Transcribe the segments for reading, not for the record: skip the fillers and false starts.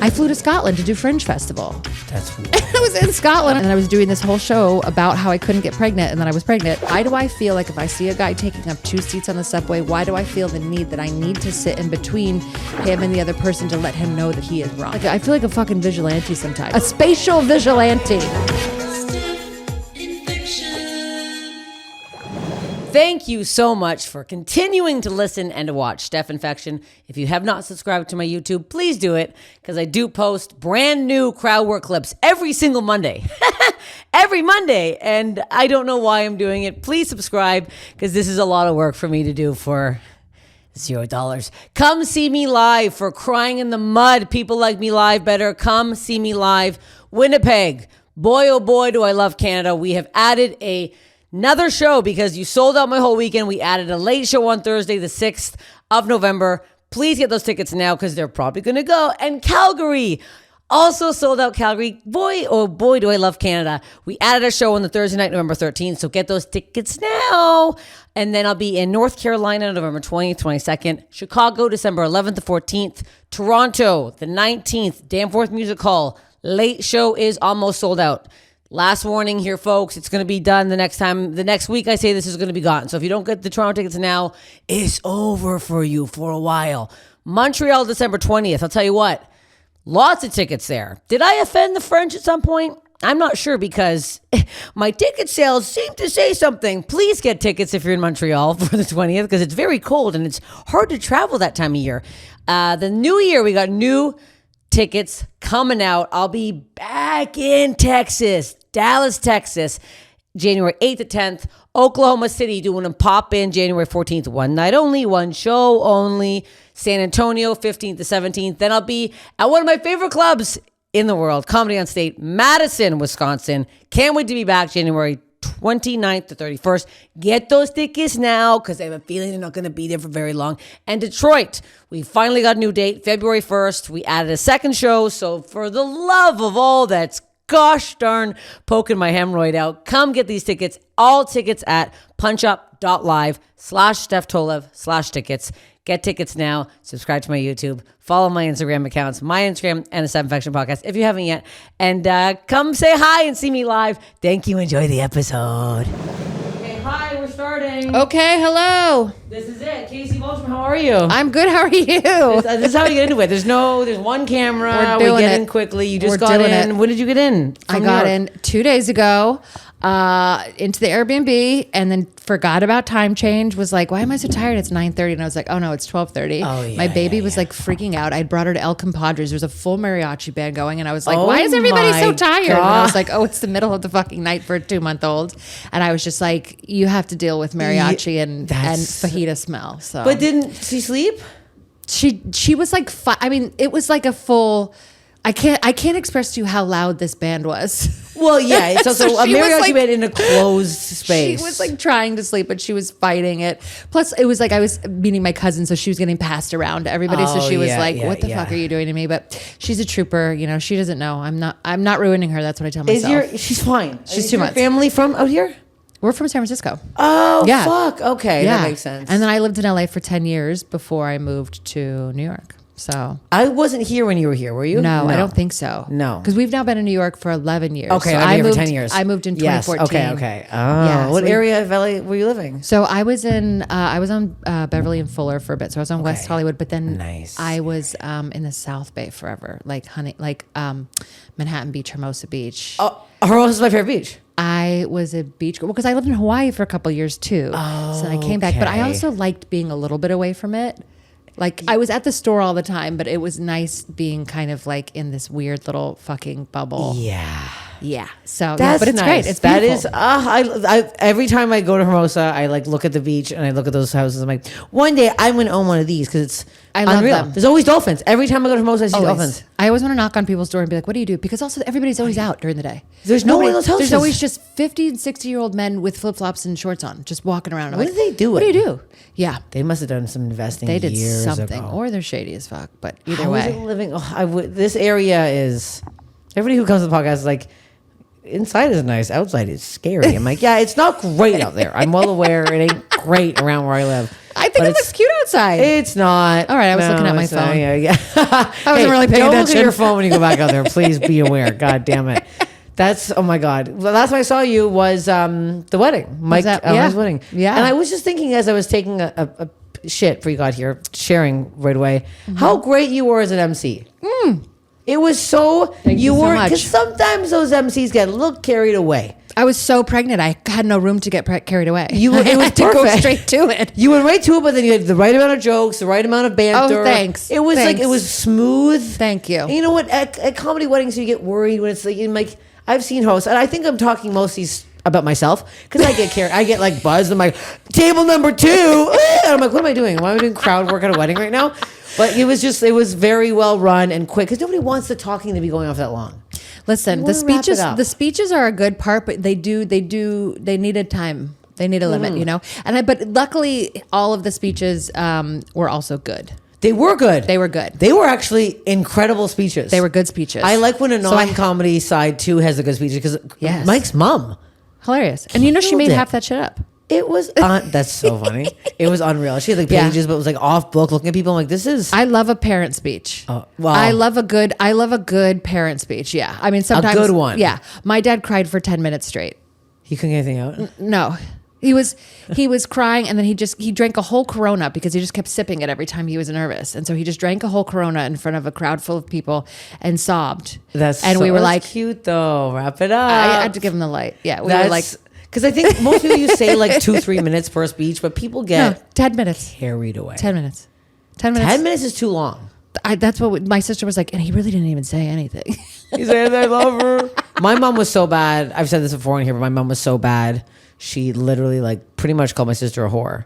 I flew to Scotland to do Fringe Festival. That's wild. I was in Scotland and I was doing this whole show about how I couldn't get pregnant and then I was pregnant. Why do I feel like if I see a guy taking up 2 seats on the subway, why do I feel the need that I need to sit in between him and the other person to let him know that he is wrong? Like, I feel like a fucking vigilante sometimes. A spatial vigilante. Thank you so much for continuing to listen and to watch Steph Infection. If you have not subscribed to my YouTube, please do it because I do post brand new crowd work clips every single Monday. Every Monday. And I don't know why I'm doing it. Please subscribe because this is a lot of work for me to do for $0. Come see me live for Crying in the Mud. People like me live better. Come see me live. Winnipeg. Boy, oh boy, do I love Canada. We have added another show because you sold out my whole weekend. We added a late show on Thursday, the 6th of November. Please get those tickets now because they're probably going to go. And Calgary, also sold out Calgary. Boy, oh boy, do I love Canada. We added a show on the Thursday night, November 13th. So get those tickets now. And then I'll be in North Carolina, November 20th, 22nd. Chicago, December 11th to 14th. Toronto, the 19th. Danforth Music Hall. Late show is almost sold out. Last warning here, folks. It's going to be done the next week I say this is going to be gone. So if you don't get the Toronto tickets now, it's over for you for a while. Montreal, December 20th. I'll tell you what, lots of tickets there. Did I offend the French at some point? I'm not sure because my ticket sales seem to say something. Please get tickets if you're in Montreal for the 20th because it's very cold and it's hard to travel that time of year. The new year, we got new tickets coming out. I'll be back in Texas. Dallas, Texas, January 8th to 10th. Oklahoma City doing a pop-in January 14th. One night only, one show only. San Antonio, 15th to 17th. Then I'll be at one of my favorite clubs in the world, Comedy on State, Madison, Wisconsin. Can't wait to be back January 29th to 31st. Get those tickets now because I have a feeling they're not going to be there for very long. And Detroit, we finally got a new date, February 1st. We added a second show. So for the love of all that's gosh darn poking my hemorrhoid out, come get these tickets. All tickets at punchup.live/Steph Tolev/tickets. Get tickets now. Subscribe to my YouTube. Follow my Instagram accounts, my Instagram and the Steph Infection podcast if you haven't yet. And come say hi and see me live. Thank you. Enjoy the episode. Okay, hi, we're starting. Okay, hello. This is it. Casey Balsham, how are you? I'm good. How are you? This is how you get into it. There's one camera. We get in quickly. You just got in. When did you get in? I got in 2 days ago. Into the Airbnb and then forgot about time change, was like, why am I so tired? It's 9:30. And I was like, oh no, it's 12:30. Oh, yeah, my baby was like freaking out. I'd brought her to El Compadres. There's a full mariachi band going. And I was like, why is everybody so tired? And I was like, oh, it's the middle of the fucking night for a 2-month-old. And I was just like, you have to deal with mariachi and fajita smell. So, but didn't she sleep? She was like, it was like a full, I can't express to you how loud this band was. Well, yeah, it's also So a she was, mariachi like- band in a closed space. She was like trying to sleep, but she was fighting it. Plus, it was like I was meeting my cousin, so she was getting passed around to everybody. So she was like, "What the fuck are you doing to me?" But she's a trooper. You know, she doesn't know. I'm not ruining her. That's what I tell myself. She's fine. She's Is 2 your months. family from out here? We're from San Francisco. Oh, Yeah. fuck. Okay, that makes sense. And then I lived in LA for 10 years before I moved to New York. So I wasn't here when you were here, were you? no, I don't think so. No. Because we've now been in New York for 11 years. Okay, so I've been here moved, for 10 years. I moved in Yes, 2014. okay. Oh, Yeah, what so area of LA were you living? So I was on Beverly and Fuller for a bit. So I was on West Hollywood, but then I was in the South Bay forever, like Manhattan Beach, Hermosa Beach. Oh, Hermosa is my favorite beach. I was a beach girl because I lived in Hawaii for a couple of years too. So I came back, but I also liked being a little bit away from it. Like I was at the store all the time, but it was nice being kind of like in this weird little fucking bubble. Yeah. Yeah. So, That's but it's nice. great. It's beautiful. I every time I go to Hermosa, I like look at the beach and I look at those houses. I'm like, one day I'm going to own one of these because it's unreal. Love them. There's always dolphins. Every time I go to Hermosa, I see Always. dolphins. I always want to knock on people's door and be like, what do you do? Because also everybody's always out during the day. There's nobody in those houses. There's always just 50 and 60-year-old men with flip-flops and shorts on, just walking around. What do they do? What do you do? Yeah. They must have done some investing. They did years something. ago. Or they're shady as fuck. But either How is way. it living? Oh, this area is. Everybody who comes to the podcast is like, inside is nice, outside is scary. I'm like, yeah, it's not great out there. I'm well aware it ain't great around where I live. I think it looks cute outside. It's not. All right, I was looking at my phone. Yeah. I wasn't really paying don't attention. look at your phone when you go back out there. Please be aware. God damn it. That's, oh my God. The last time I saw you was the wedding. Mike Elmer's wedding. Yeah. And I was just thinking as I was taking a shit before you got here, sharing right away, how great you were as an MC. It was so, Thank you so were, much. because sometimes those MCs get a little carried away. I was so pregnant. I had no room to get carried away. It was I had to go perfect. straight to it. You went right to it, but then you had the right amount of jokes, the right amount of banter. Oh, thanks. It was like, Thanks. it was smooth. Thank you. And you know what? At comedy weddings, you get worried when it's like, I've seen hosts, and I think I'm talking mostly about myself because I get carried. I get like buzzed. I'm like, table number 2. And I'm like, what am I doing? Why am I doing crowd work at a wedding right now? But it was very well run and quick because nobody wants the talking to be going off that long. Listen, the speeches are a good part, but they needed time. They need a limit, you know? But luckily all of the speeches were also good. They were good. They were good. They were actually incredible speeches. They were good speeches. I like when a non-comedy side too has a good speech because Mike's mom. Hilarious. And you know, she made Killed it. half that shit up. It was that's so funny. It was unreal. She had like pages, but it was like off book. Looking at people, I'm like, this is. I love a parent speech. Wow. I love a good parent speech. Yeah. I mean, sometimes a good one. Yeah. My dad cried for 10 minutes straight. He couldn't get anything out. No. He was crying, and then he drank a whole Corona because he just kept sipping it every time he was nervous, and so he just drank a whole Corona in front of a crowd full of people and sobbed. We were like, cute though. Wrap it up. I had to give him the light. Yeah, we were like, because I think most people you say like 2-3 minutes per speech, but people get 10 minutes. carried away. 10 minutes. 10 minutes. 10 minutes is too long. That's what my sister was like, and he really didn't even say anything. He said, "I love her." My mom was so bad. I've said this before in here, but my mom was so bad. She literally like pretty much called my sister a whore.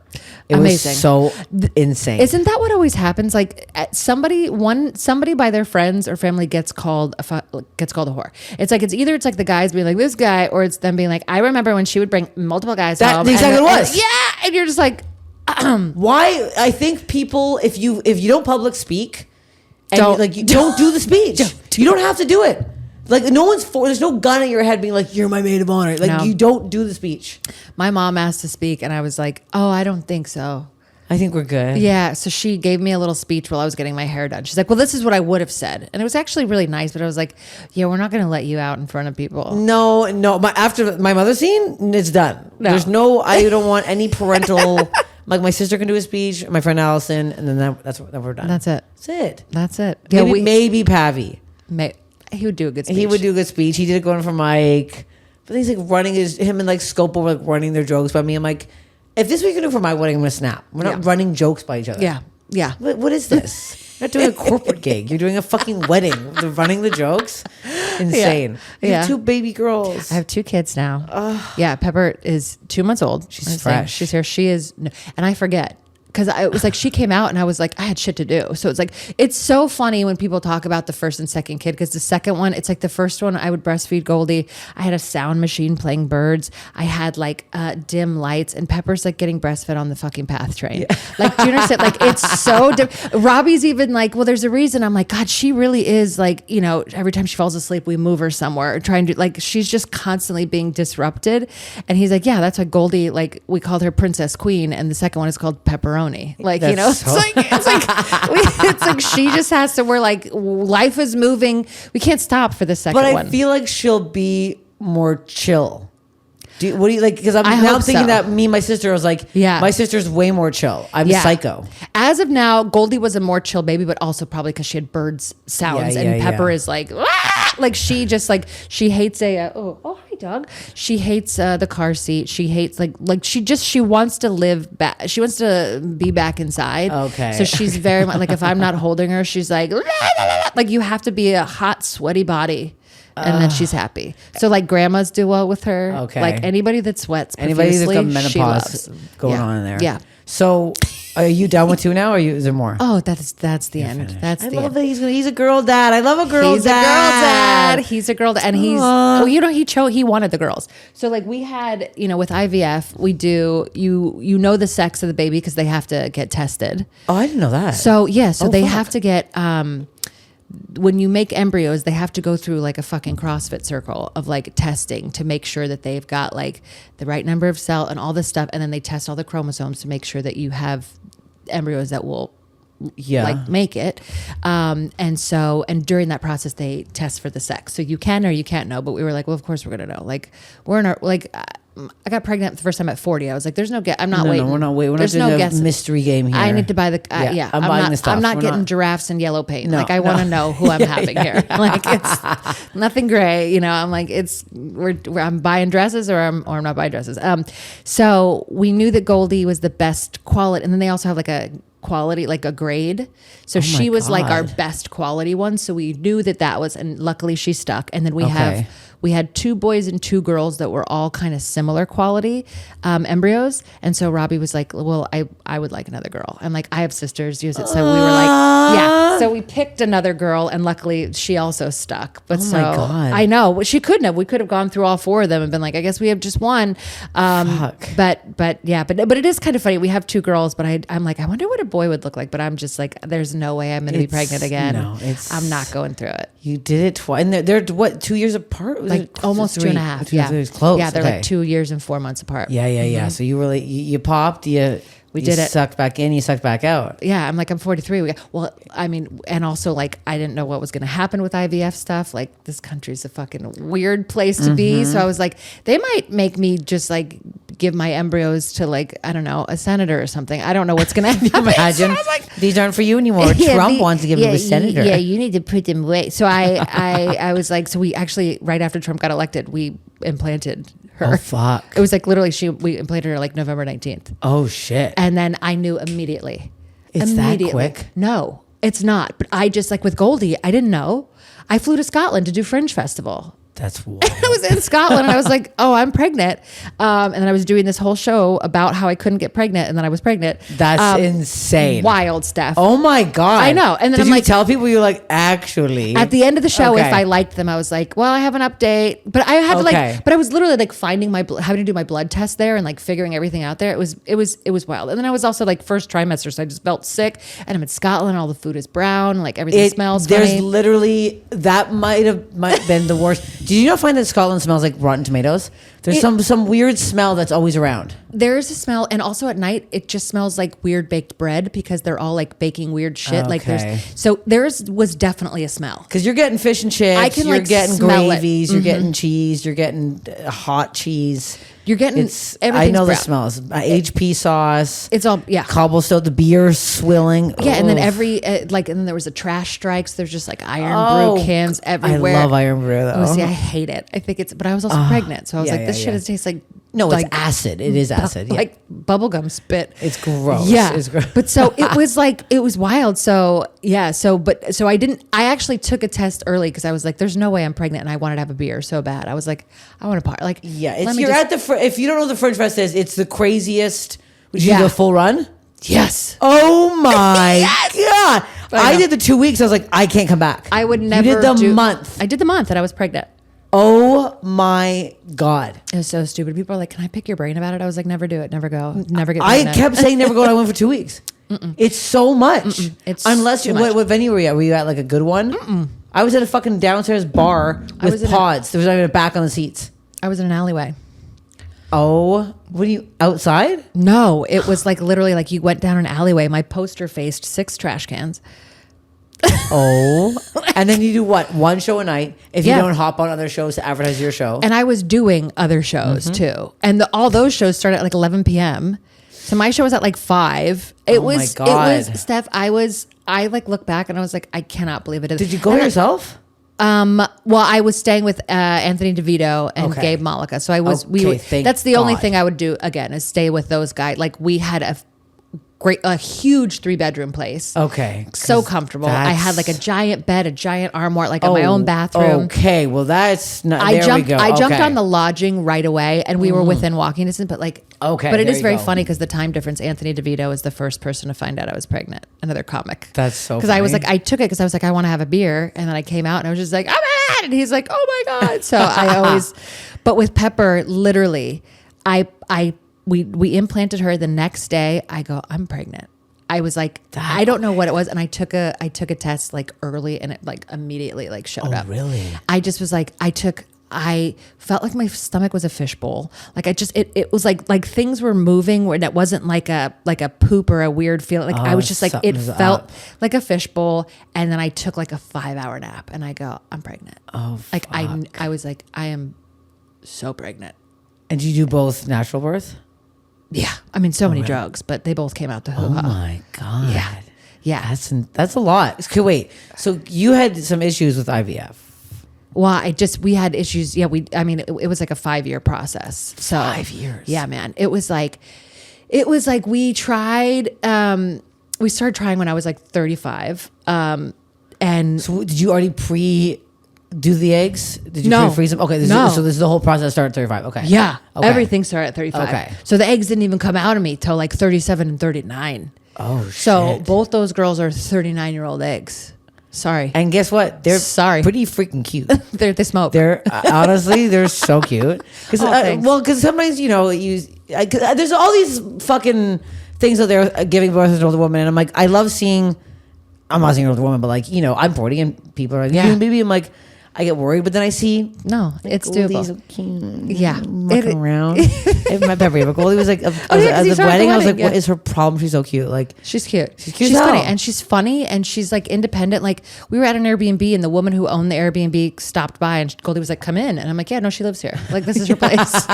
It Amazing. was so insane. Isn't that what always happens? Like somebody by their friends or family gets called a whore. It's like it's like the guys being like this guy, or it's them being like, I remember when she would bring multiple guys home. That's exactly what it was. Yeah, and you're just like, why? I think people, if you don't public speak, and Don't. don't do the speech. You don't have to do it. Like there's no gun in your head being like, you're my maid of honor. Like you don't do the speech. my mom asked to speak, and I was like, oh, I don't think so. I think we're good. Yeah, so she gave me a little speech while I was getting my hair done. She's like, well, this is what I would have said. And it was actually really nice, but I was like, yeah, we're not going to let you out in front of people. No. After my mother scene, it's done. No. There's I don't want any parental, like my sister can do a speech, my friend Allison, and then then we're done. That's it. That's it. That's it. Maybe Pavi. He would do a good speech. He would do a good speech. He did a good one for Mike. But he's like running him and like Scopo were like running their jokes by me. I'm like, if this is what you can do for my wedding, I'm gonna snap. We're not running jokes by each other. Yeah. What is this? You're not doing a corporate gig. You're doing a fucking wedding. They're running the jokes. Insane. You have 2 baby girls. I have 2 kids now. Yeah, Pepper is 2 months old. She's fresh. She's here. She is, and I forget. Because it was like she came out and I was like, I had shit to do. So it's like, it's so funny when people talk about the first and second kid, because the second one, it's like the first one I would breastfeed Goldie. I had a sound machine playing birds. I had like dim lights, and Pepper's like getting breastfed on the fucking PATH train. Yeah. Like, do you understand? Like, it's so Robbie's even like, well, there's a reason. I'm like, God, she really is like, you know, every time she falls asleep, we move her somewhere, trying to like, she's just constantly being disrupted. And he's like, yeah, that's why Goldie, like, we called her Princess Queen, and the second one is called Pepperoni. Like, that's, you know, it's like she just has to, we're like, life is moving. We can't stop for the second one. But I feel like she'll be more chill. What do you like? Because I'm now thinking that me and my sister, I was like, my sister's way more chill. I'm psycho. As of now, Goldie was a more chill baby, but also probably because she had birds sounds, and Pepper is like, like she just like, she hates oh hi dog. She hates the car seat. She hates like she wants to live back. She wants to be back inside. Okay. So she's very much like, if I'm not holding her, she's like, like you have to be a hot, sweaty body. And then she's happy. So like grandmas do well with her. Okay. Like anybody that sweats anybody that's got menopause menopause going on in there. Yeah. So are you done with 2 now, or is there more? Oh, that's the end. Finished. That's I the love end. that he's a girl dad. I love a girl He's dad. He's a girl dad. And he's, well, you know, he wanted the girls. So like we had, you know, with IVF, we do, you know the sex of the baby because they have to get tested. Oh, I didn't know that. So yeah, so they have to get, when you make embryos, they have to go through like a fucking CrossFit circle of like testing to make sure that they've got like the right number of cell and all this stuff. And then they test all the chromosomes to make sure that you have embryos that will like make it. And during that process, they test for the sex. So you can or you can't know. But we were like, well, of course we're going to know. Like we're in our, like, I got pregnant the first time at 40. I was like, there's no guess. I'm not waiting. No, we're not waiting. We're there's not doing no a guessing. mystery game here. I need to buy the, I'm buying not, the stuff. I'm not We're getting not- giraffes and yellow paint. No, like I want to know who I'm having here. Like it's nothing gray, you know, I'm like, I'm buying dresses or I'm not buying dresses. So we knew that Goldie was the best quality. And then they also have like a quality, like a grade. So she was like our best quality one. So we knew that was, and luckily she stuck. And then we had 2 boys and 2 girls that were all kind of similar quality embryos. And so Robbie was like, well, I would like another girl. And like, I have sisters. So we were like, yeah. So we picked another girl and luckily she also stuck. But my God. I know she couldn't have. We could have gone through all 4 of them and been like, I guess we have just one. Fuck. But it is kind of funny. We have 2 girls, but I'm like, I wonder what a boy would look like. But I'm just like, there's no way I'm going to be pregnant again. No, I'm not going through it. You did it twice. And they're what, 2 years apart? Was Like it almost 2.5. Yeah. It was close. Yeah, they're Okay. like 2 years and 4 months apart. Yeah. So you really, you popped, we did it. Sucked back in, you sucked back out. Yeah, I'm like, I'm 43. I mean, and also like, I didn't know what was going to happen with IVF stuff. Like this country's a fucking weird place to be. So I was like, they might make me just like give my embryos to like, I don't know, a senator or something. I don't know what's going to happen. Imagine, So I was like, these aren't for you anymore. Trump wants to give them to a senator. Yeah, you need to put them away. So I was like, so we actually, right after Trump got elected, we implanted her. Oh, fuck. It was like literally we implanted her like November 19th. Oh, shit. And then I knew immediately. It's that quick? No, it's not. But I just like with Goldie, I didn't know. I flew to Scotland to do Fringe Festival. That's wild. I was in Scotland and I was like, oh, I'm pregnant. And then I was doing this whole show about how I couldn't get pregnant and then I was pregnant. That's insane. Wild stuff. Oh my God. I know. And then Did I'm you like, tell people you're like, actually? at the end of the show, Okay. if I liked them, I was like, well, I have an update. But I had to Okay. but I was literally like finding having to do my blood test there and like figuring everything out there. It was wild. And then I was also like first trimester, so I just felt sick. And I'm in Scotland, all the food is brown, like everything smells There's funny. literally, that might have been the worst. Did you not find that Scotland smells like rotten tomatoes? There's some weird smell that's always around. There's a smell, and also at night it just smells like weird baked bread because they're all like baking weird shit. Like Okay. theirs was definitely a smell. Because you're getting fish and chips, I can, you're like, getting smell it. gravies, you're getting cheese, you're getting hot cheese. You're getting I everything's know the brown. smells. HP sauce. It's all Cobblestone, the beer swilling. Yeah, and then Ugh. and then there was a trash strike. So there's just like iron brew cans everywhere. I love iron brew though. Oh, see, I hate it. I think but I was also pregnant, so I was yeah, like, this yeah, shit yeah. tastes like No, like, it's acid. It is acid. Yeah. like bubblegum spit. It's gross. Yeah, It's gross. but so it was like it was wild. So yeah, so I didn't. I actually took a test early because I was like, there's no way I'm pregnant, and I wanted to have a beer so bad. I was like, I want to party. Like Yeah, let it's me you're just- at the if you don't know what the Fringe Fest is, it's the craziest. Would you Yeah. do a full run? yes. Oh my God! I I know. did the 2 weeks. I was like, I can't come back. I would never. You did the do, month. I did the month, and I was pregnant. Oh my God! It was so stupid. People are like, "Can I pick your brain about it?" I was like, "Never do it. Never go. Never get." I pregnant." kept saying never go. And I went for 2 weeks. It's so much. It's Unless too what, much. what venue were you at? Were you at like a good one? I was at a fucking downstairs bar was with in a- pods. There was not even a back on the seats. I was in an alleyway. Oh, what are you outside? No, it was like literally like you went down an alleyway. My poster faced 6 trash cans. Oh, and then you do what? One show a night. If Yeah. you don't hop on other shows to advertise your show. And I was doing other shows too. And all those shows started at like 11 p.m. So my show was at like 5. It Oh my was, God. Steph, I like look back and I was like, I cannot believe it. Did you go And yourself? well, I was staying with Anthony DeVito and Okay. Gabe Malika. So I was, Okay, thank that's the only God. thing I would do again is stay with those guys. Like we had a huge 3-bedroom place. Okay. So 'cause comfortable. I had that's- like a giant bed, a giant armoire, like in my own bathroom. Okay, well that's not. I there jumped. we go. I jumped Okay. on the lodging right away, and we were within walking distance. But like, Okay, But it there is you very go. funny because the time difference. Anthony DeVito was the first person to find out I was pregnant. Another comic. That's so. Because I was funny. like, I took it because I was like, I want to have a beer, and then I came out and I was just like, oh my God, and he's like, oh my God. So I always, but with Pepper, literally, we implanted her the next day. I go, I'm pregnant. I was like, I don't know what it was. And I took a test like early and it like immediately like showed up. Really? I just was like, I felt like my stomach was a fishbowl. Like it was like things were moving where it wasn't like a poop or a weird feeling. Like I was just like, it felt like a fishbowl. And then I took like a 5-hour nap and I go, I'm pregnant. Oh, like fuck. I was like, I am so pregnant. And did you do both natural birth? Yeah. I mean, so many drugs, but they both came out the hoo-ha. Oh my God. Yeah. Yeah. That's a lot. Okay, wait. So you had some issues with IVF. Well, we had issues. Yeah, it was like a 5-year process. So 5 years. Yeah, man. It was like we tried, we started trying when I was like 35. And so did you already do the eggs? Did you pre-freeze them? Okay. So this is the whole process started at 35. Okay. Yeah. Okay. Everything started at 35. Okay. So the eggs didn't even come out of me till like 37 and 39. Oh, so shit. both those girls are 39-year-old eggs. Sorry. And guess what? They're pretty freaking cute. They smoke. They're honestly, they're so cute. Because sometimes there's all these fucking things out there giving birth to an older woman, and I'm like, I love seeing. I'm not seeing an older woman, but like I'm 40, and people are like, yeah, maybe I'm like. I get worried, but then I see it's doable. Goldie's so cute. Yeah, mucking around. My pet favorite Goldie was like at the wedding. I was like, what is her problem? She's so cute. Like she's cute. She's funny, and she's funny, and she's like independent. Like we were at an Airbnb, and the woman who owned the Airbnb stopped by, and Goldie was like, "Come in," and I'm like, "Yeah, no, she lives here. Like this is her place."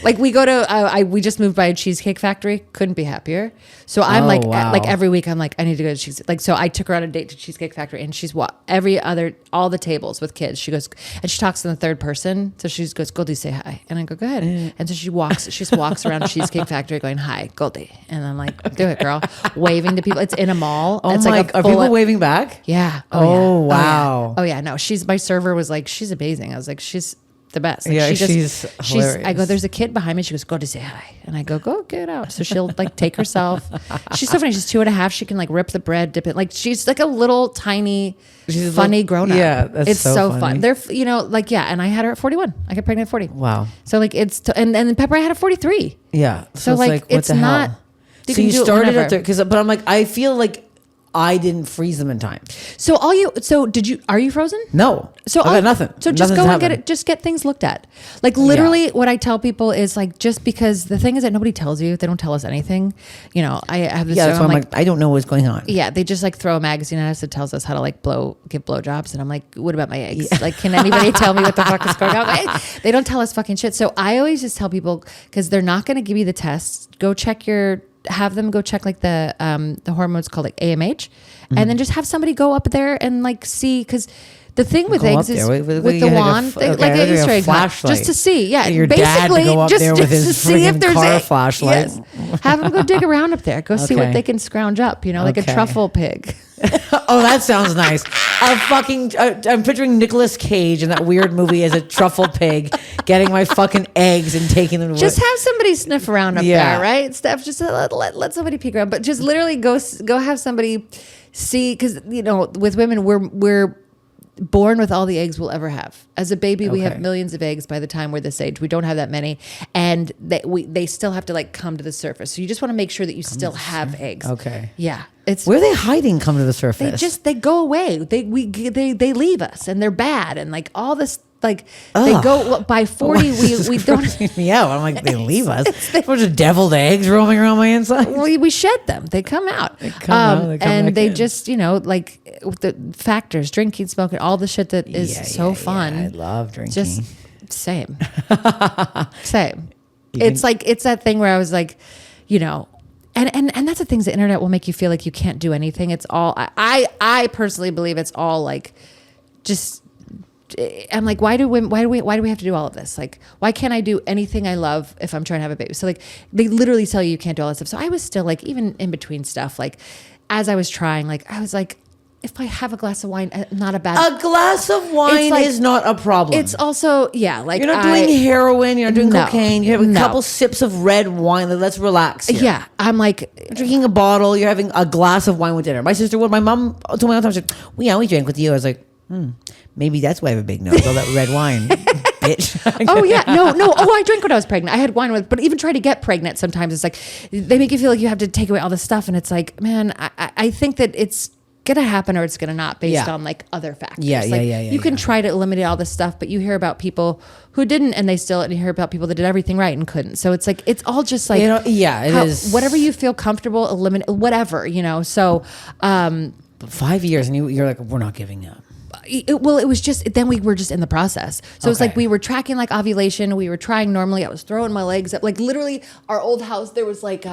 Like we go to, we just moved by a cheesecake factory. Couldn't be happier. So I'm like every week I'm like, I need to go to cheesecake. Like, so I took her on a date to Cheesecake Factory, and she's all the tables with kids. She goes, and she talks in the third person. So she goes, Goldie, say hi. And I go ahead. And so she walks around Cheesecake Factory going, hi, Goldie. And I'm like, do it, girl. Waving to people. It's in a mall. Oh it's my, like are people waving back? Yeah. Oh, yeah. wow. Oh yeah. No, my server was like, she's amazing. I was like, she's the best. Like, yeah, she's hilarious. I go, there's a kid behind me. She goes, go to say hi. And I go get out. So she'll like take herself. She's so funny. She's 2.5. She can like rip the bread, dip it. Like she's like a little tiny, funny grown up. Yeah, it's so funny. fun. They're and I had her at 41. I got pregnant at 40. Wow. So like and then Pepper I had at 43. Yeah. So like what the not. hell? So you started at there but I'm like, I feel like I didn't freeze them in time. Are you frozen? No. So I got nothing. So just go and get it. Just get things looked at. Like literally what I tell people is like, just because the thing is that nobody tells you, they don't tell us anything. I have this. Yeah, that's why I'm like, I don't know what's going on. Yeah. They just like throw a magazine at us that tells us how to like give blowjobs. And I'm like, what about my eggs? Yeah. Like, can anybody tell me what the fuck is going on? They don't tell us fucking shit. So I always just tell people, because they're not going to give you the tests, have them go check like the hormones called like AMH, and then just have somebody go up there and like see, because the thing with eggs is with the wand, like an Easter egg flashlight, just to see. Yeah, your dad to go up there with his to see if there's car flashlight. Yes. Have them go dig around up there. Go see what they can scrounge up. Like a truffle pig. Oh, that sounds nice. I'm picturing Nicolas Cage in that weird movie as a truffle pig, getting my fucking eggs and taking them to just have somebody sniff around up there, right, Steph? Just let somebody peek around, but just literally go have somebody see, because with women we're born with all the eggs we'll ever have. As a baby, we have millions of eggs by the time we're this age. We don't have that many, and they still have to like come to the surface. So you just want to make sure that you still have eggs. Okay. Yeah. Where are they hiding? Come to the surface. They go away. They leave us, and they're bad, and like all this. Like they go by 40, we don't. Yeah, I'm like, they leave us. A bunch of deviled eggs roaming around my inside. We shed them. They come out. They come out. And they just like the factors, drinking, smoking, all the shit that is so fun. Yeah, I love drinking. Just same. It's like it's that thing where I was like, And that's the things the internet will make you feel like you can't do anything. It's all I personally believe it's all like just. I'm like, why do we have to do all of this? Like, why can't I do anything I love if I'm trying to have a baby? So like, they literally tell you can't do all that stuff. So I was still like, even in between stuff, like as I was trying, like I was like, if I have a glass of wine, not a bad. A glass of wine is not a problem. It's also like you're not doing heroin, you're not doing cocaine. You have a couple sips of red wine. Let's relax here. Yeah, I'm like you're drinking a bottle. You're having a glass of wine with dinner. My sister would. My mom told me all the time. She said, "We drank with you." I was like, maybe that's why I have a big nose. All that red wine bitch. Oh yeah, no. Oh, I drank when I was pregnant. I had wine with, but even try to get pregnant sometimes it's like they make you feel like you have to take away all this stuff, and it's like, man, I think that it's gonna happen or it's gonna not based on like other factors. Yeah. You can try to eliminate all this stuff, but you hear about people who didn't, and and you hear about people that did everything right and couldn't. So it's like it's all just like it is whatever you feel comfortable, eliminate whatever, So. 5 years, and you're like, we're not giving up. It was just, then we were just in the process. So it's like we were tracking like ovulation. We were trying normally. I was throwing my legs up. Like literally our old house, there was like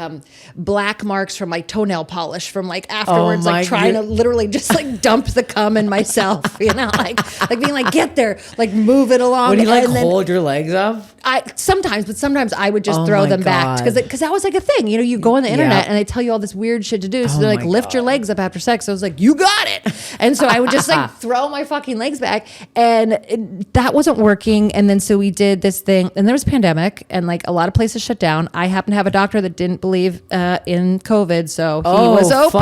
black marks from like toenail polish from like afterwards, like trying to literally just like dump the cum in myself, like being like, get there, like move it along. Would you like hold your legs up? Sometimes I would just throw them back because that was like a thing. You go on the internet and they tell you all this weird shit to do. So they're like, lift your legs up after sex. So I was like, you got it. And so I would just like throw my fucking legs back, and that wasn't working. And then so we did this thing, and there was a pandemic, and like a lot of places shut down. I happened to have a doctor that didn't believe in COVID, so he was open.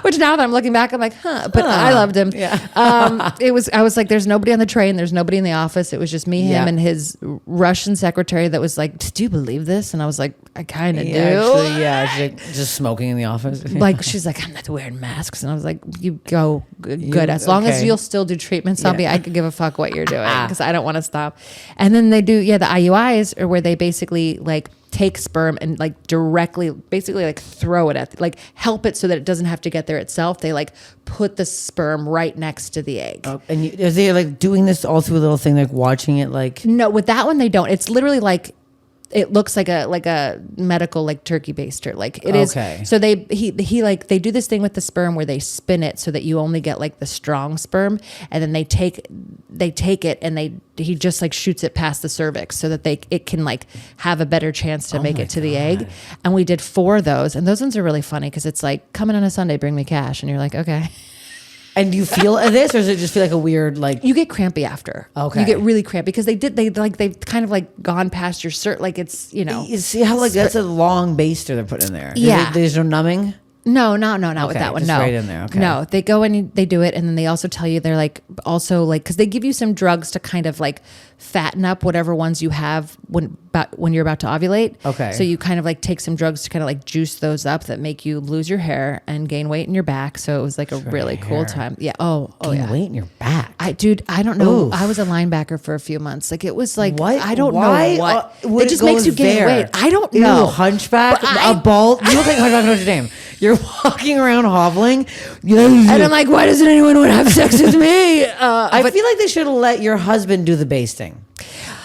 Which now that I'm looking back, I'm like, but I loved him. Yeah. I was like, there's nobody on the train, there's nobody in the office. It was just me, him, and his Russian secretary that was like, do you believe this? And I was like, I kind of do. Actually, she's like, just smoking in the office. Like, she's like, I'm not wearing masks. And I was like, you go good. As long as you'll still do treatments, I could give a fuck what you're doing because I don't want to stop. And then they do, the IUIs are where they basically like take sperm and like directly basically like throw it at, like help it so that it doesn't have to get there itself. They like put the sperm right next to the egg. And is they like doing this all through a little thing, like watching it like? No, with that one they don't. It's literally like, it looks like a medical like turkey baster. Like it is. So they do this thing with the sperm where they spin it so that you only get like the strong sperm, and then they take it and he just like shoots it past the cervix so that it can like have a better chance to make it to the egg. And we did 4 of those, and those ones are really funny because it's like, come in on a Sunday, bring me cash, and you're like, okay. And do you feel this, or does it just feel like a weird like? You get crampy after. Okay. You get really crampy because they've kind of like gone past your cert. Like it's You see how like that's a long baster they're putting in there. Yeah. There's no numbing. No, not with that one. Just no, right in there. Okay. No, they go and they do it, and then they also tell you they're like also like because they give you some drugs to kind of like fatten up whatever ones you have when you're about to ovulate. Okay. So you kind of like take some drugs to kind of like juice those up that make you lose your hair and gain weight in your back. So it was like a really cool time. Yeah. Gain weight in your back. I don't know. Oof. I was a linebacker for a few months. Like it was like what? I don't know what. It just makes you gain weight. I don't know. know. Hunchback, a bald. You look like Hunchback Notre Dame. You're walking around hobbling, and I'm like, why doesn't anyone want to have sex with me? I feel like they should have let your husband do the basting.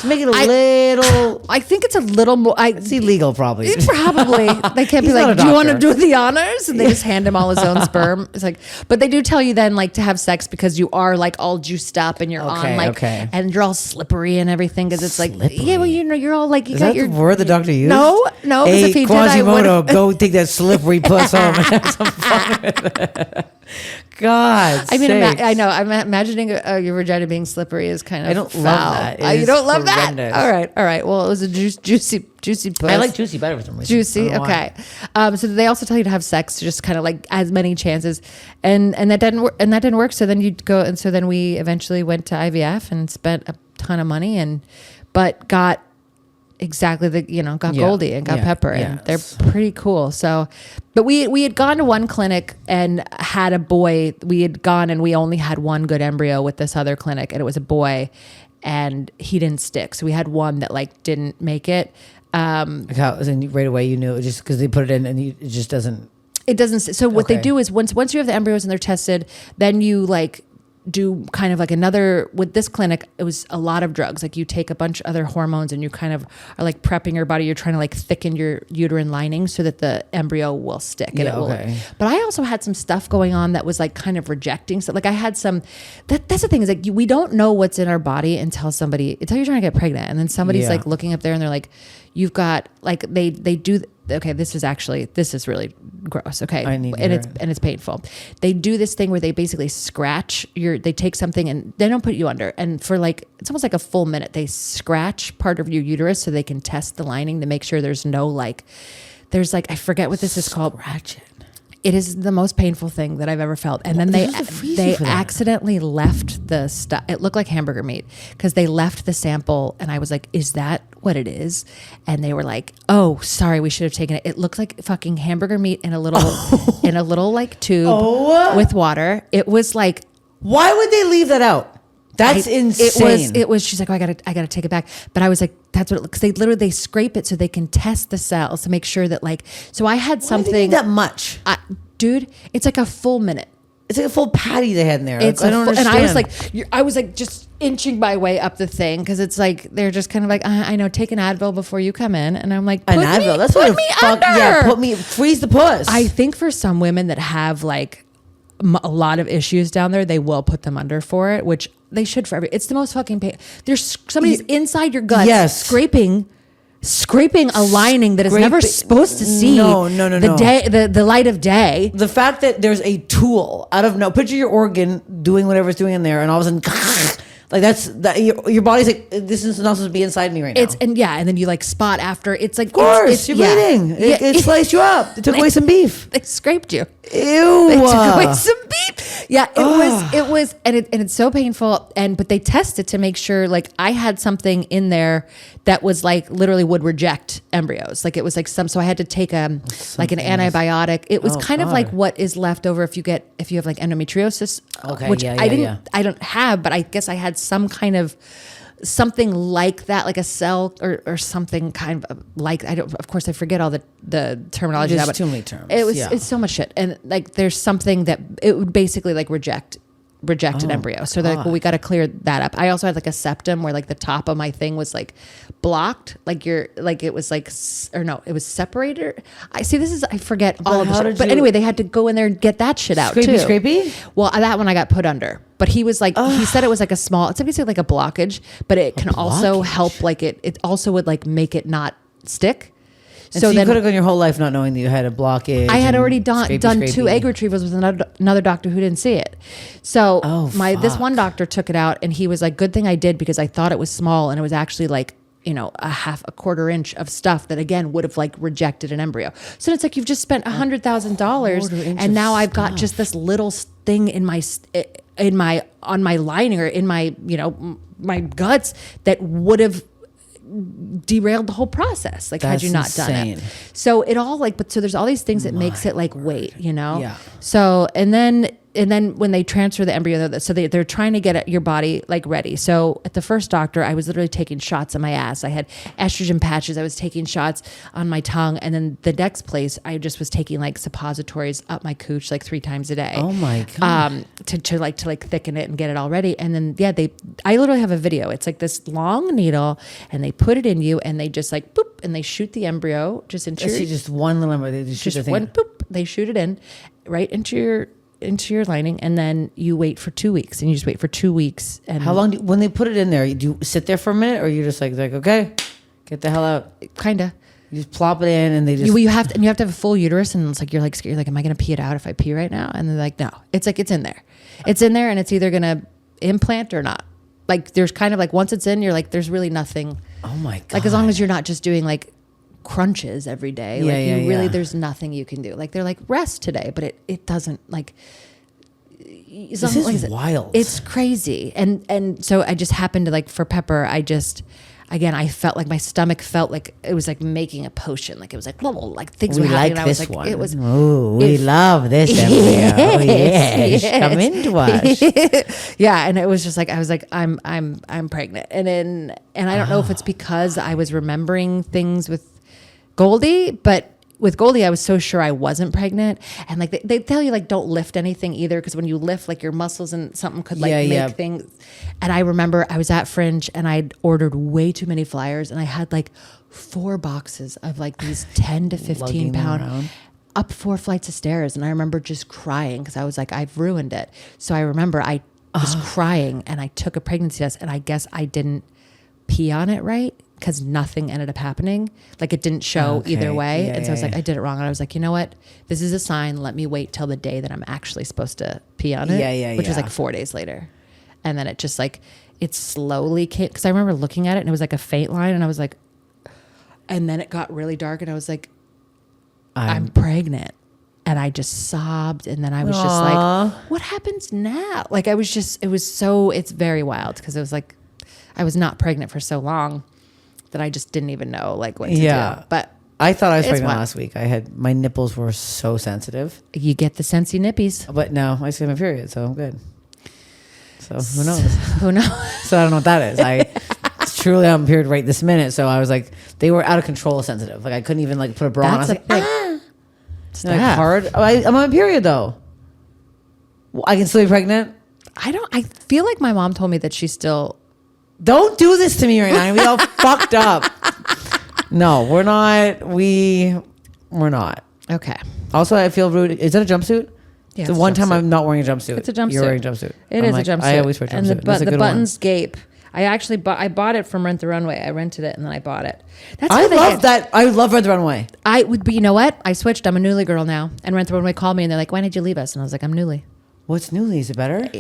To make it a little, I think it's a little more. It's illegal, probably. Probably they can't be like, "Do you want to do the honors?" And they just hand him all his own sperm. It's like, but they do tell you then like to have sex because you are like all juiced up and you're on like, and you're all slippery and everything because it's like, yeah, well, you're all like, you got your word the doctor used. No. Hey, if he Quasimodo, go take that slippery puss home and have some fun with it. God, I mean, I know. I'm imagining your vagina being slippery is kind of. I don't foul. love that. You don't love horrendous. that. All right. Well, it was a juicy puss. I like juicy better for some reason. Juicy, okay. So they also tell you to have sex, just kind of like as many chances, and that didn't work. And that didn't work. So then you'd go, and so then we eventually went to IVF and spent a ton of money, but got. Exactly got Goldie and got Pepper and they're pretty cool. So, but we had gone to one clinic and had a boy. We had gone and we only had one good embryo with this other clinic, and it was a boy, and he didn't stick. So we had one that like didn't make it. Like how, and right away you knew it just because they put it in and it just doesn't. It doesn't. So what they do is once you have the embryos and they're tested, then you like. Do kind of like another with this clinic. It was a lot of drugs. Like you take a bunch of other hormones and you kind of are like prepping your body. You're trying to like thicken your uterine lining so that the embryo will stick. And it will. But I also had some stuff going on that was like kind of rejecting. So like I had some. That's the thing is like we don't know what's in our body until you're trying to get pregnant, and then somebody's like looking up there and they're like, you've got like they do. Okay, this is really gross. Okay, it's painful. They do this thing where they basically scratch they take something and they don't put you under, and for like it's almost like a full minute they scratch part of your uterus so they can test the lining to make sure there's no like there's like I forget what this is called. Scratch it. It is the most painful thing that I've ever felt. And then they accidentally left the stuff. It looked like hamburger meat because they left the sample, and I was like, "Is that what it is?" And they were like, "Oh, sorry, we should have taken it. It looked like fucking hamburger meat in a little like tube with water." It was like, why would they leave that out? That's insane. It was. She's like, "Oh, I gotta take it back." But I was like, "That's what." Because they scrape it so they can test the cells to make sure that like. So I had something Why do they need that much, dude. It's like a full minute. It's like a full patty they had in there. It's I don't understand. And I was like just inching my way up the thing because it's like they're just kind of like, I know, take an Advil before you come in, and I'm like, an Advil. That's what me under. Yeah, freeze the puss. I think for some women that have like a lot of issues down there, they will put them under for it, which they should for it's the most fucking pain. There's somebody's inside your gut, scraping a lining that is never supposed to see the light of day. The fact that there's a tool out of picture your organ doing whatever it's doing in there, and all of a sudden like your body's like, this is not supposed to be inside me right now. And then you like spot after. It's like, of course, you're bleeding. It sliced you up. It took away some beef. They scraped you. Ew. They took away some beef. Yeah, it was, and it's so painful. But they tested to make sure, like, I had something in there that was like literally would reject embryos. Like it was like so I had to take like an antibiotic. It was kind of like what is left over if you have like endometriosis, which I don't have, but I guess I had some kind of something like that, like a cell or something kind of like, of course I forget all the terminology. There's too many terms. It's so much shit. And like, there's something that it would basically like reject an embryo. So they're like, well, we got to clear that up. I also had like a septum where like the top of my thing was like blocked. Like it was like, or no, it was separated. I forget all of the shit. But anyway, they had to go in there and get that shit out too. Scrapey? Well, that one I got put under. But he was like, he said it was like it's basically like a blockage, but it can also help, like it also would like make it not stick. So you could have gone your whole life not knowing that you had a blockage. I had already done 2 egg retrievals with another doctor who didn't see it. So this one doctor took it out, and he was like, good thing I did, because I thought it was small, and it was actually like, a quarter inch of stuff that again would have like rejected an embryo. So it's like, you've just spent $100,000 and now I've got just this little thing on my lining or in my, my guts that would have derailed the whole process, like had you not done it. So it all so there's all these things that makes it like wait, Yeah. So and then when they transfer the embryo, so they're trying to get your body like ready. So at the first doctor, I was literally taking shots on my ass. I had estrogen patches. I was taking shots on my tongue, and then the next place, I just was taking like suppositories up my cooch like 3 times a day. Oh my god! To thicken it and get it all ready. And then I literally have a video. It's like this long needle, and they put it in you, and they just like boop, and they shoot the embryo just into just one little embryo. They just one boop. They shoot it in right into your lining, and then you wait for 2 weeks, and you just wait for 2 weeks. And how long when they put it in there, do you sit there for a minute, or you're just like okay, get the hell out? Kinda. You just plop it in, and they just you have to have a full uterus, and it's like you're like scared, like, am I gonna pee it out if I pee right now? And they're like, no, it's like it's in there, and it's either gonna implant or not. Like there's kind of like, once it's in, you're like, there's really nothing. Oh my god! Like as long as you're not just doing like crunches every day, there's nothing you can do. Like they're like, rest today, but it doesn't like. This is wild. It's crazy, and so I just happened to like for Pepper. I felt like my stomach felt like it was like making a potion. Like it was like, whoa, like things were happening. Like I was this like, one. it was. Oh, we love this embryo. Yes. Come into us. Yeah, and it was just like I was like, I'm pregnant, and I don't know if it's because I was remembering things with Goldie, but with Goldie, I was so sure I wasn't pregnant. And like they tell you like don't lift anything either, because when you lift, like your muscles and something could like make things. And I remember I was at Fringe, and I'd ordered way too many flyers, and I had like 4 boxes of like these 10 to 15 pound up 4 flights of stairs. And I remember just crying because I was like, I've ruined it. So I remember I was crying, and I took a pregnancy test, and I guess I didn't pee on it right, because nothing ended up happening. Like it didn't show either way. So I was like, I did it wrong. And I was like, you know what? This is a sign. Let me wait till the day that I'm actually supposed to pee on it. Which was like 4 days later. And then it just like, it slowly came. Because I remember looking at it, and it was like a faint line. And I was like, and then it got really dark, and I was like, I'm pregnant. and I just sobbed. And then I was just like, what happens now? Like, it's very wild because it was like, I was not pregnant for so long that I just didn't even know like what to do. But I thought I was pregnant last week. My nipples were so sensitive. You get the sensey nippies. But no, I still have my period, so I'm good. So who knows? Who knows? So I don't know what that is. I truly on period right this minute. So I was like, they were out of control sensitive. Like I couldn't even like put a bra on. I was like, like hard. I'm on a period though. I can still be pregnant. I feel like my mom told me that she's still. Don't do this to me right now. We all fucked up. No, we're not. We're not. Okay. Also, I feel rude. Is that a jumpsuit? Yeah. The one time I'm not wearing a jumpsuit. It's a jumpsuit. You're wearing a jumpsuit. It is a jumpsuit. I always wear jumpsuit. And the buttons gape. I bought it from Rent the Runway. I rented it and then I bought it. I love that. I love Rent the Runway. But you know what? I switched. I'm a Nuuly girl now. And Rent the Runway called me and they're like, "Why did you leave us?" And I was like, "I'm Nuuly." What's Nuuly? Is it better?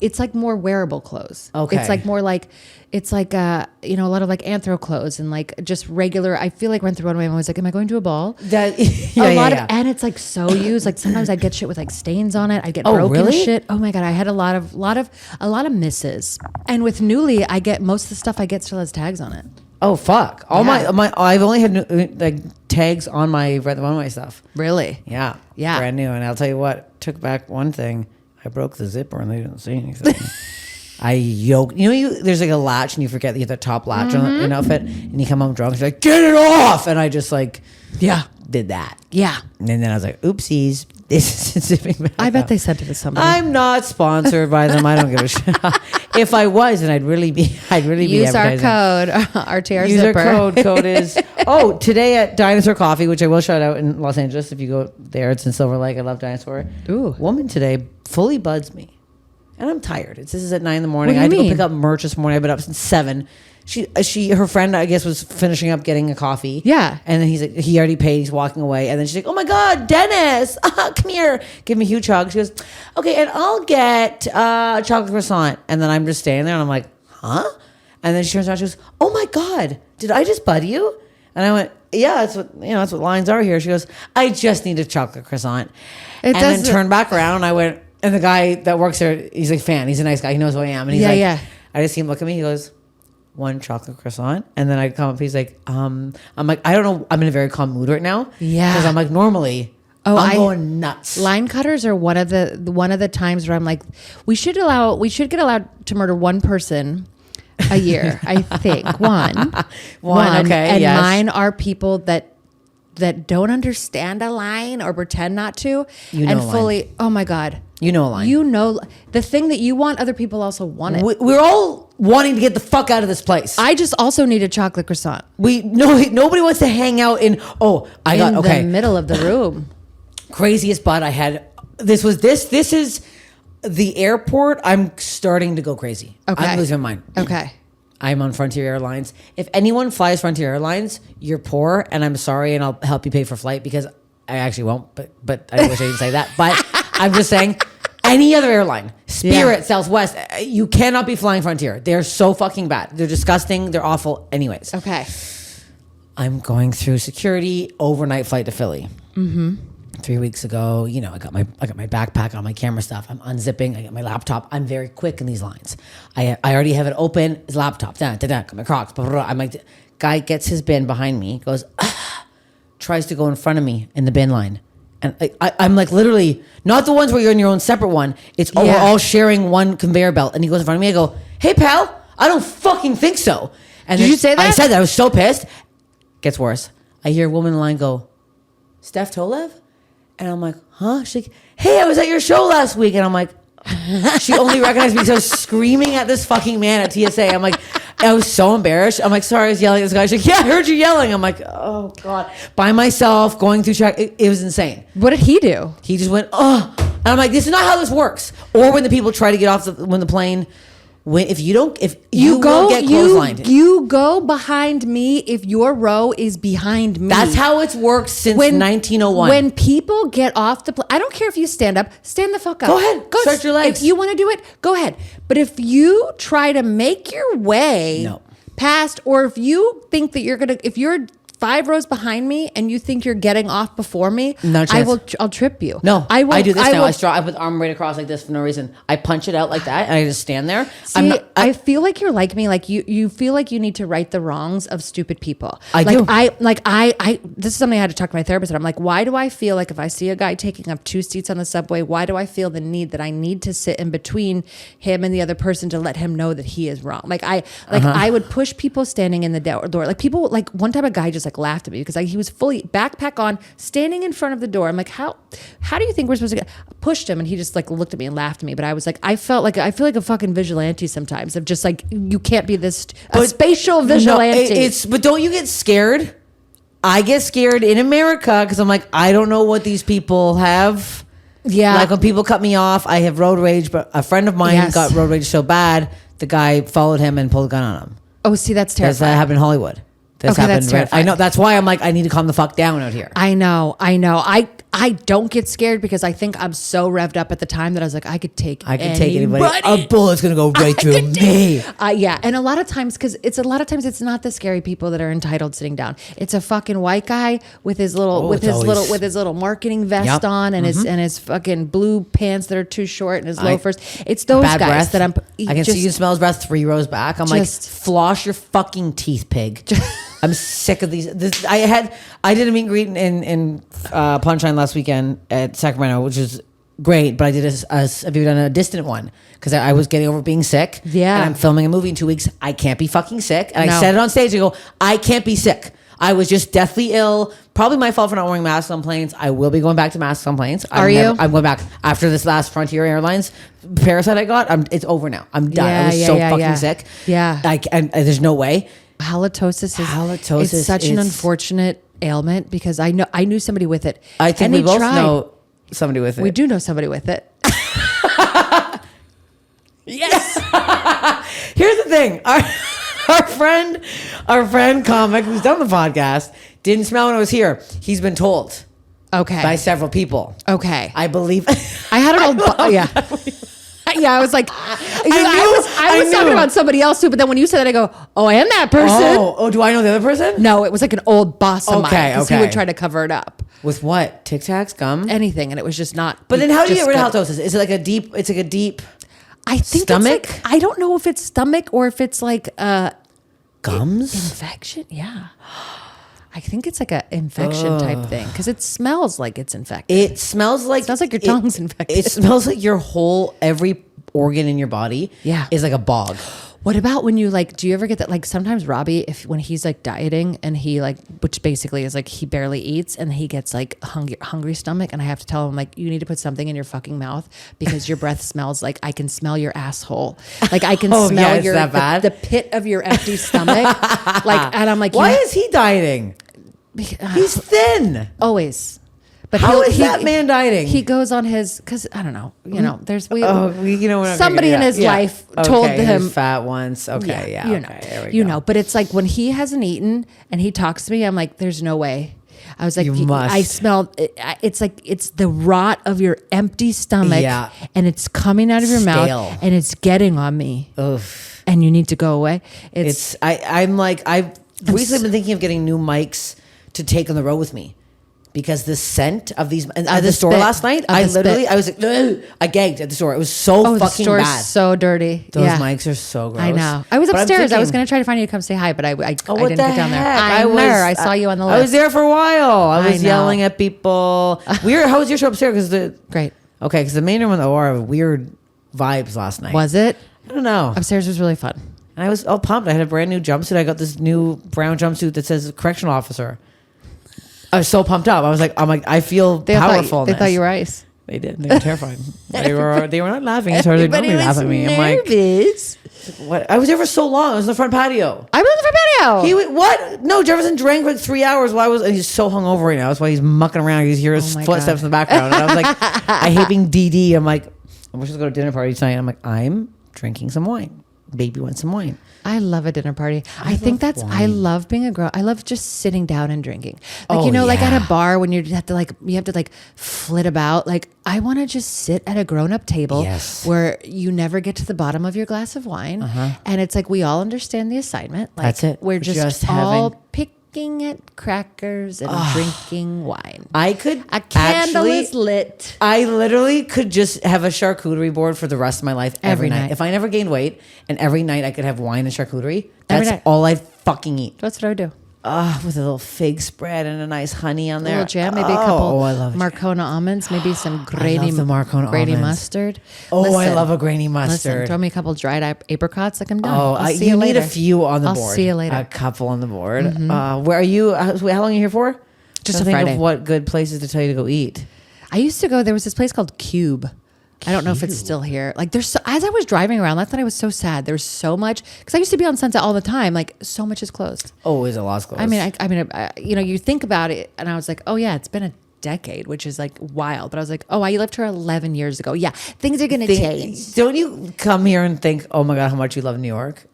It's like more wearable clothes. Okay. It's like more like, it's like, a lot of like anthro clothes and like just regular. I feel like Rent the Runway. I'm always like, am I going to a ball? And it's like so used. Like sometimes I'd get shit with like stains on it. I get broken shit. Oh my God. I had a lot of misses. And with Nuuly, I get most of the stuff I get still has tags on it. Oh fuck! I've only had like tags on my Rent the Runway stuff. Really? Yeah. Yeah. Brand new. And I'll tell you what, took back one thing. I broke the zipper and they didn't see anything. I yoked. There's like a latch and you forget that you have the top latch on an outfit and you come home drunk and you're like, get it off! And I just like, did that. Yeah. And then I was like, oopsies. This is zipping back I bet up. they sent it to somebody. I'm not sponsored by them. I don't give a shit. If I was, then I'd really be Use our code, RTR Zipper. Code is, today at Dinosaur Coffee, which I will shout out in Los Angeles. If you go there, it's in Silver Lake. I love Dinosaur. Ooh. Woman today fully buds me. And I'm tired. This is at 9 a.m. What do you I had to mean? go pick up merch this morning. I've been up since 7. Her friend, I guess, was finishing up getting a coffee. Yeah. And then he's like, he already paid. He's walking away. And then she's like, oh my God, Dennis, come here. Give me a huge hug. She goes, okay, and I'll get a chocolate croissant. And then I'm just standing there and I'm like, huh? And then she turns around, she goes, oh my God, did I just bud you? And I went, yeah, that's what lines are here. She goes, I just need a chocolate croissant. Then turned back around and I went, and the guy that works there, he's like, fan. He's a nice guy. He knows who I am. And he's I just see him look at me. He goes, one chocolate croissant. And then I come up, he's like, I'm like, I don't know. I'm in a very calm mood right now. Yeah. Because I'm like, normally, I'm going nuts. Line cutters are one of the times where I'm like, we should get allowed to murder one person a year. I think one. Okay. And yes. mine are people that don't understand a line or pretend not to. Fully. Oh my God. You know a line. You know the thing that you want, other people also want it. We're all wanting to get the fuck out of this place. I just also need a chocolate croissant. Nobody wants to hang out in the middle of the room. Craziest bud I had. This is the airport. I'm starting to go crazy. Okay. I'm losing my mind. Okay. I'm on Frontier Airlines. If anyone flies Frontier Airlines, you're poor, and I'm sorry, and I'll help you pay for flight because I actually won't. But I wish I didn't say that. But I'm just saying, any other airline, Spirit, Southwest, you cannot be flying Frontier. They're so fucking bad. They're disgusting. They're awful. Anyways. Okay. I'm going through security, overnight flight to Philly. Mm-hmm. 3 weeks ago, I got my backpack on, my camera stuff. I'm unzipping. I got my laptop. I'm very quick in these lines. I already have it open. His laptop. Got my Crocs. Blah, blah, blah. I'm like, guy gets his bin behind me. Goes, tries to go in front of me in the bin line. And I'm like literally not the ones where you're in your own separate one. It's we're all sharing one conveyor belt. And he goes in front of me. I go, hey pal, I don't fucking think so. And did you say that? I said that. I was so pissed. Gets worse. I hear a woman in the line go, Steph Tolev? And I'm like, huh? She's like, hey, I was at your show last week. And I'm like, she only recognized me because I was screaming at this fucking man at TSA. I'm like, I was so embarrassed. I'm like, sorry, I was yelling at this guy. She's like, yeah, I heard you yelling. I'm like, oh God. By myself, going through check. It was insane. What did he do? He just went, oh. And I'm like, this is not how this works. Or when the people try to get off when the plane, if you will get clotheslined. You go behind me if your row is behind me. That's how it's worked since 1901. When people get off the plane, I don't care if you stand up, stand the fuck up. Go ahead. Stretch your legs. If you want to do it, go ahead. But if you try to make your way past, or if you think that if you're 5 rows behind me and you think you're getting off before me, No chance. I'll trip you. No, I will. I do this now. will- I put the arm right across like this for no reason. I punch it out like that, and I just stand there. See, I feel like you're like me. Like you feel like you need to right the wrongs of stupid people. I like do. I this is something I had to talk to my therapist. And I'm like, why do I feel like if I see a guy taking up 2 seats on the subway, why do I feel the need that I need to sit in between him and the other person to let him know that he is wrong? Like I would push people standing in the door. Like people, like one time a guy just like laughed at me because he was fully backpack on, standing in front of the door. I'm like, how do you think we're supposed to get? Pushed him and he just like looked at me and laughed at me. But I was like, I feel like a fucking vigilante sometimes of just like, you can't be this a spatial vigilante. But don't you get scared? I get scared in America because I'm like, I don't know what these people have. Yeah. Like when people cut me off, I have road rage. But a friend of mine got road rage so bad, the guy followed him and pulled a gun on him. Oh, see, that's terrifying. That happened in Hollywood. That's terrifying. I know. That's why I'm like, I need to calm the fuck down out here. I know. I don't get scared because I think I'm so revved up at the time that I was like, I could take anybody. A bullet's gonna go right through me. Yeah, and a lot of times it's not the scary people that are entitled sitting down. It's a fucking white guy with his little marketing vest on and his fucking blue pants that are too short and his loafers. It's those guys breath. that I can see you smell his breath 3 rows back. I'm like, floss your fucking teeth, pig. I'm sick of these. I did a meet and greet in Punchline last weekend at Sacramento, which is great. But I did have you done a distant one because I was getting over being sick. Yeah, and I'm filming a movie in 2 weeks. I can't be fucking sick. And I said it on stage. I go, I can't be sick. I was just deathly ill. Probably my fault for not wearing masks on planes. I will be going back to masks on planes. I'm going back after this last Frontier Airlines parasite I got. It's over now. I'm done. I was so fucking sick. Yeah, and there's no way. Halitosis is such an unfortunate ailment because I knew somebody with it. I think we both know somebody with it. We do know somebody with it. Yes. Here's the thing. Our friend comic who's done the podcast didn't smell when I was here. He's been told. Okay. By several people. Okay. I believe. I had an old. Yeah. Yeah, I was like, I was talking about somebody else too, but then when you said that, I go, oh, I am that person. Oh, do I know the other person? No, it was like an old boss of mine. Okay. He would try to cover it up. With what? Tic Tacs, gum? Anything, and it was just not. But then how do you get rid of halitosis? Is it like a deep, I think stomach? It's like, I don't know if it's stomach or if it's like gums? Infection, yeah. I think it's like an infection type thing because it smells like it's infected. It smells like your tongue's infected. It smells like every organ in your body is like a bog. What about when you do you ever get that? Like sometimes Robbie, when he's like dieting and he which basically is like he barely eats and he gets like hungry stomach, and I have to tell him like, you need to put something in your fucking mouth because your breath smells like, I can smell your asshole. Like I can smell the pit of your empty stomach. And I'm like, why is he dieting? He's thin. Always. But how is that man dieting? He goes on because I don't know. There's somebody in his life told him he was fat once. Okay, you know. But it's like when he hasn't eaten and he talks to me, I'm like, there's no way. I was like, I smell. It's like it's the rot of your empty stomach, and it's coming out of your mouth, and it's getting on me. Oof. And you need to go away. I've recently been thinking of getting new mics to take on the road with me. Because the scent of these at the store last night, I was like, ugh, I gagged at the store. It was so fucking the store's bad. So dirty. Those mics are so gross. I know. I was upstairs. I was going to try to find you to come say hi, but I didn't get down there. I saw you on the list. I was there for a while. I was yelling at people. Weird. How was your show upstairs? Great. Okay, because the main room in the OR had weird vibes last night. Was it? I don't know. Upstairs was really fun. And I was all pumped. I had a brand new jumpsuit. I got this new brown jumpsuit that says correctional officer. I was so pumped up. I was like, I feel powerful. They thought you were ice. They did. They were terrified. They were not laughing as hard as they normally laugh at me. I'm like, what? I was there for so long. I was in the front patio. I was in the front patio. What? No, Jefferson drank like 3 hours and he's so hungover right now. That's why he's mucking around. You hear his footsteps in the background. And I was like, I hate being DD. I'm like, I wish to go to dinner party tonight. I'm like, I'm drinking some wine. Baby wants some wine. I love a dinner party. I love being a girl. I love just sitting down and drinking. Like at a bar when you have to flit about. Like I want to just sit at a grown-up table where you never get to the bottom of your glass of wine. And it's like we all understand the assignment. Like, that's it. We're just all looking at crackers and drinking wine. I could A candle actually- is lit. I literally could just have a charcuterie board for the rest of my life every Every night. night. If I never gained weight and every night I could have wine and charcuterie, Every that's night. all I'd fucking eat. That's what I would do. With a little fig spread and a nice honey on A there. little jam, maybe a couple I love jam. Marcona almonds, maybe some grainy, the Marcona grainy almonds. mustard. Oh, I Listen, love a grainy Listen, mustard. throw me a couple dried apricots, like I'm done. Oh, I'll see you you need later. a few on the I'll board. see you later. A couple on the board. Where are you? How long are you here for? Just to a think Friday. of what good places to tell you to go eat. I used to go. There was this place called Cube. I don't know if it's still here. Like there's as I was driving around last night, I was so sad. There was so much because I used to be on Sunset all the time. Like so much is closed. Oh, is a lot's closed. I mean, you know, you think about it, and I was like, oh yeah, it's been a decade, which is like wild. But I was like, oh, I lived here 11 years ago. Yeah, things are gonna change. Don't you come here and think, oh my God, how much you love New York?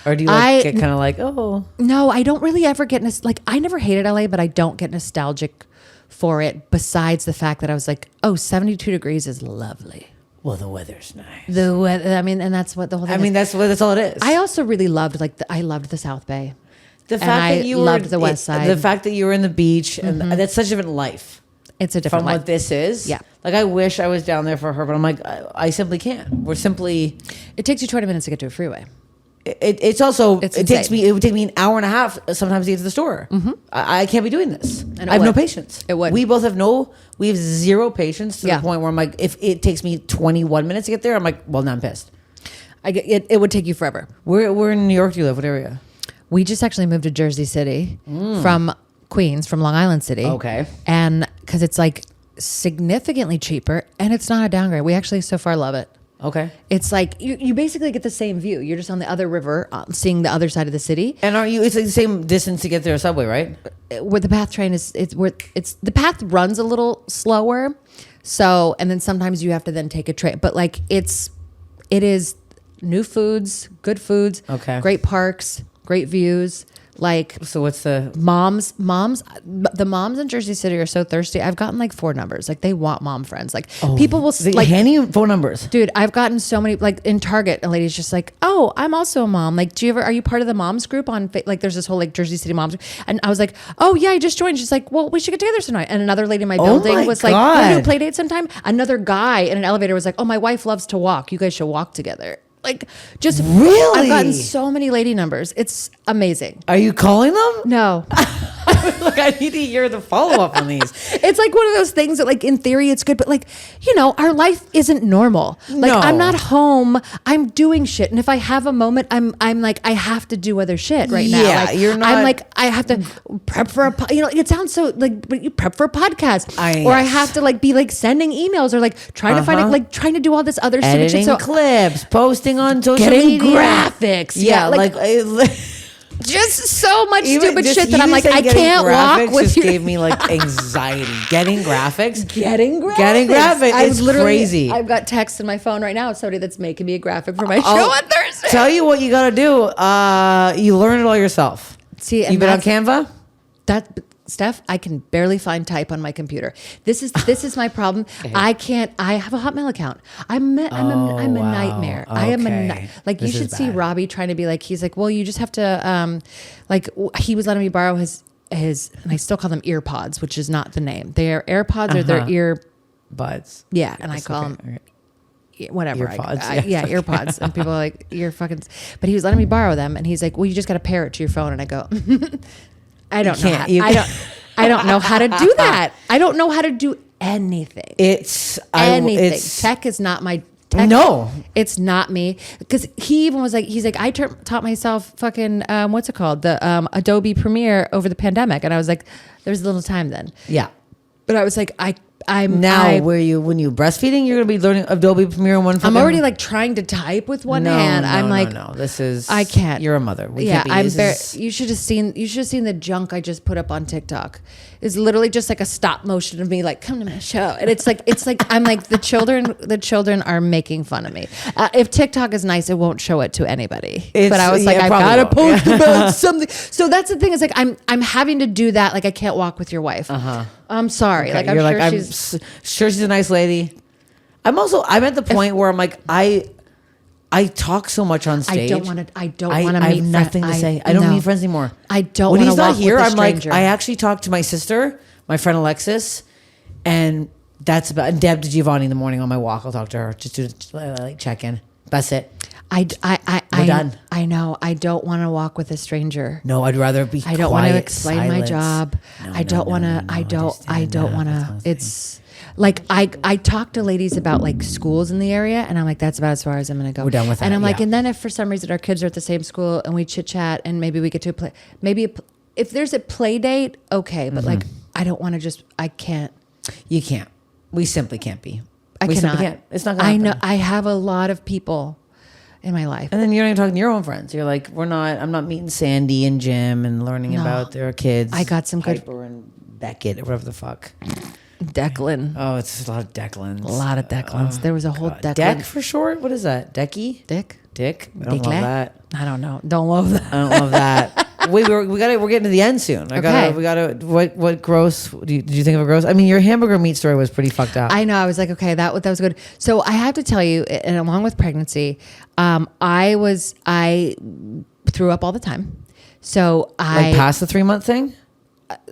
Or do you get kind of like, oh. No, I don't really ever get like I never hated LA, but I don't get nostalgic for it. Besides the fact that I was like, oh, 72 degrees is lovely. Well, the weather's nice. The weather. I mean, and that's what the whole thing. I mean, that's all it is. I also really loved I loved the South Bay. The fact I that you loved were the West Side. The fact that you were in the beach, and that's such a different life It's a different from life. what this is. Yeah. Like I wish I was down there for her, but I'm like, I simply can't. We're simply. It takes you 20 minutes to get to a freeway. It's also. It's it takes insane. me. It would take me an hour and a half sometimes to get to the store. I can't be doing this. And it I have no would. patience. It would. We both have no. We have zero patience to Yeah. the point where I'm like, if it takes me 21 minutes to get there, I'm like, well, now I'm pissed. It would take you forever. Where in New York do you live? What area? We just actually moved to Jersey City from Queens, from Long Island City. Okay. And because it's like significantly cheaper and it's not a downgrade. We actually so far love it. Okay. It's like you basically get the same view. You're just on the other river, seeing the other side of the city. And are you? It's like the same distance to get there, a subway, right? Where the PATH train is, the PATH runs a little slower. So, and then sometimes you have to then take a train. But like it is new foods, good foods, Okay. great parks, great views. Like So what's the? the moms in Jersey City are so thirsty. I've gotten like 4 numbers. Like they want mom friends. Like people will They like, hand you phone numbers. dude, I've gotten so many, like in Target, a lady's just like, oh, I'm also a mom. Like, are you part of the moms group on, like, there's this whole like Jersey City moms. And I was like, oh yeah, I just joined. She's like, well, we should get together tonight. And another lady in my building my was like, God. we'll do a play date sometime. Another guy in an elevator was like, oh, my wife loves to walk. You guys should walk together. Like just Really? I've gotten so many lady numbers. It's amazing. Are you calling them? No. Look, I need to hear the follow up on these. It's like one of those things that like in theory it's good, but like, you know, our life isn't normal. Like No. I'm not home, I'm doing shit. And if I have a moment, I'm like, I have to do other shit right now. Yeah, Like, you're not- I'm like, I have to prep for you know, it sounds so like, but you prep for a podcast. Or I Yes. have to like be like sending emails or like trying to find it, like trying to do all this other stupid shit. Editing So clips, posting on social getting media. graphics. Yeah, like just so much even stupid just shit that I'm even like, saying I getting can't walk graphics with just you. gave me like anxiety. Getting graphics. Getting graphics. It's crazy. I've got text in my phone right now. It's somebody that's making me a graphic for my show on Thursday. Tell you what you got to do. You learn it all yourself. See, and You've been on that's- Canva? That Steph, I can barely find type on my computer. This is my problem. I can't. I have a Hotmail account. I'm a nightmare. I am Okay. like you This is should see bad. Robbie trying to be like. He's like, well, you just have to he was letting me borrow his and I still call them ear pods, which is not the name. They're AirPods or they're ear. Buds. Yeah, and I That's call okay. them Okay. whatever. Earpods, Yeah, earpods. And people are like, you're fucking. But he was letting me borrow them, and he's like, well, you just got to pair it to your phone. And I go, I don't know. can't. I don't know how to do that. I don't know how to do anything. Anything. Tech is not my. Tech, No. it's not me. Because he even was like, he's like, I taught myself fucking what's it called, the Adobe Premiere over the pandemic, and I was like, there was a little time then. Yeah. But I was like, I'm When you breastfeeding, you're gonna be learning Adobe Premiere in one. I'm already like trying to type with one hand. I'm like, no. This is. I can't. You're a mother. We yeah, can't be. You should have seen the junk I just put up on TikTok. It's literally just like a stop motion of me like, come to my show, and it's like I'm like the children are making fun of me. If TikTok is nice, it won't show it to anybody. But I was like, I've got to post about something. So that's the thing. Is like I'm having to do that. Like I can't walk with your wife. I'm sorry. Okay, like I'm you're sure like, she's. sure she's a nice lady. I'm at the point where I'm like, I talk so much on stage. I don't want to meet. I have nothing to say. I don't meet friends anymore. I don't. When want he's to not walk here, with a I'm like, stranger. I actually talked to my sister, my friend Alexis, and that's about. And Deb Giovanni in the morning on my walk. I'll talk to her just to like check in. That's it. We're done. I know. I don't want to walk with a stranger. No, I'd rather be. I don't want to explain my silence. job. No, I don't want to. I don't want to. That's It's like I talk to ladies about like schools in the area, and I'm like, that's about as far as I'm going to go. We're done with that. And I'm like, yeah. and then if for some reason our kids are at the same school and we chit chat and maybe we get to play, if there's a play date, okay, but like I don't want to just. I can't. You can't. We simply can't be. I We cannot. simply can't. It's not going to I happen. know. I have a lot of people in my life. And then you're not even talking to your own friends. You're like, I'm not meeting Sandy and Jim and learning about their kids. I got some good- Piper and Beckett or whatever the fuck. Declan. Oh, it's a lot of Declans. A lot of Declans. There was a whole Declan. Deck for short? What is that? Decky? Dick? Dick? I don't Dickle? love that. I don't know. Don't love that. I don't love that. We're getting to the end soon. What gross? Did you think of a gross? I mean, your hamburger meat story was pretty fucked up. I know. I was like, okay, that was good. So I have to tell you, and along with pregnancy, I threw up all the time. So like past the 3-month thing?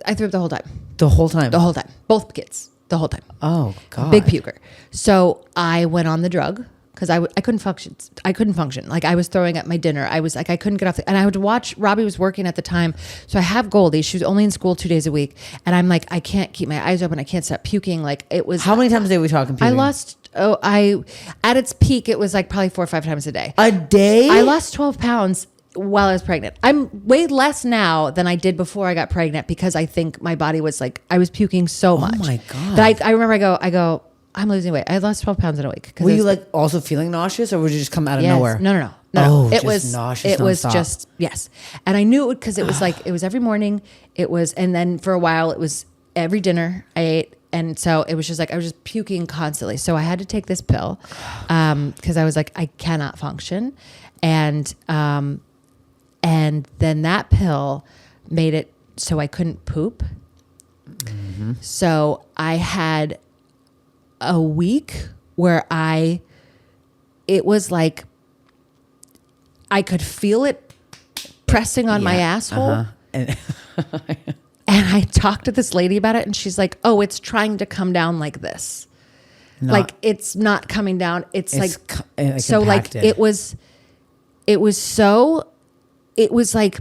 I threw up the whole time. The whole time? The whole time. Both kids. The whole time. Oh, God. Big puker. So I went on the drug because I couldn't function. I couldn't function. Like I was throwing up my dinner. I was like, I couldn't get off. And I would watch, Robbie was working at the time. So I have Goldie. She was only in school 2 days a week. And I'm like, I can't keep my eyes open. I can't stop puking. Like it was. How many times a day were we talking? I lost, at its peak, it was like probably 4 or 5 times a day. A day? I lost 12 pounds while I was pregnant. I'm way less now than I did before I got pregnant because I think my body was like, I was puking so much. Oh my God. That I remember I go, I'm losing weight. I lost 12 pounds in a week. Were you like also feeling nauseous or would you just come out of nowhere? No. Oh, it just was nauseous It was nonstop. just, yes. And I knew it because it was like, it was every morning. It was, and then for a while it was every dinner I ate. And so it was just like, I was just puking constantly. So I had to take this pill because I was like, I cannot function. And then that pill made it so I couldn't poop. Mm-hmm. So I had a week where it was like, I could feel it pressing on my asshole. Uh-huh. And I talked to this lady about it and she's like, oh, it's trying to come down like this. Like it's not coming down. It's like so compacted. like it was like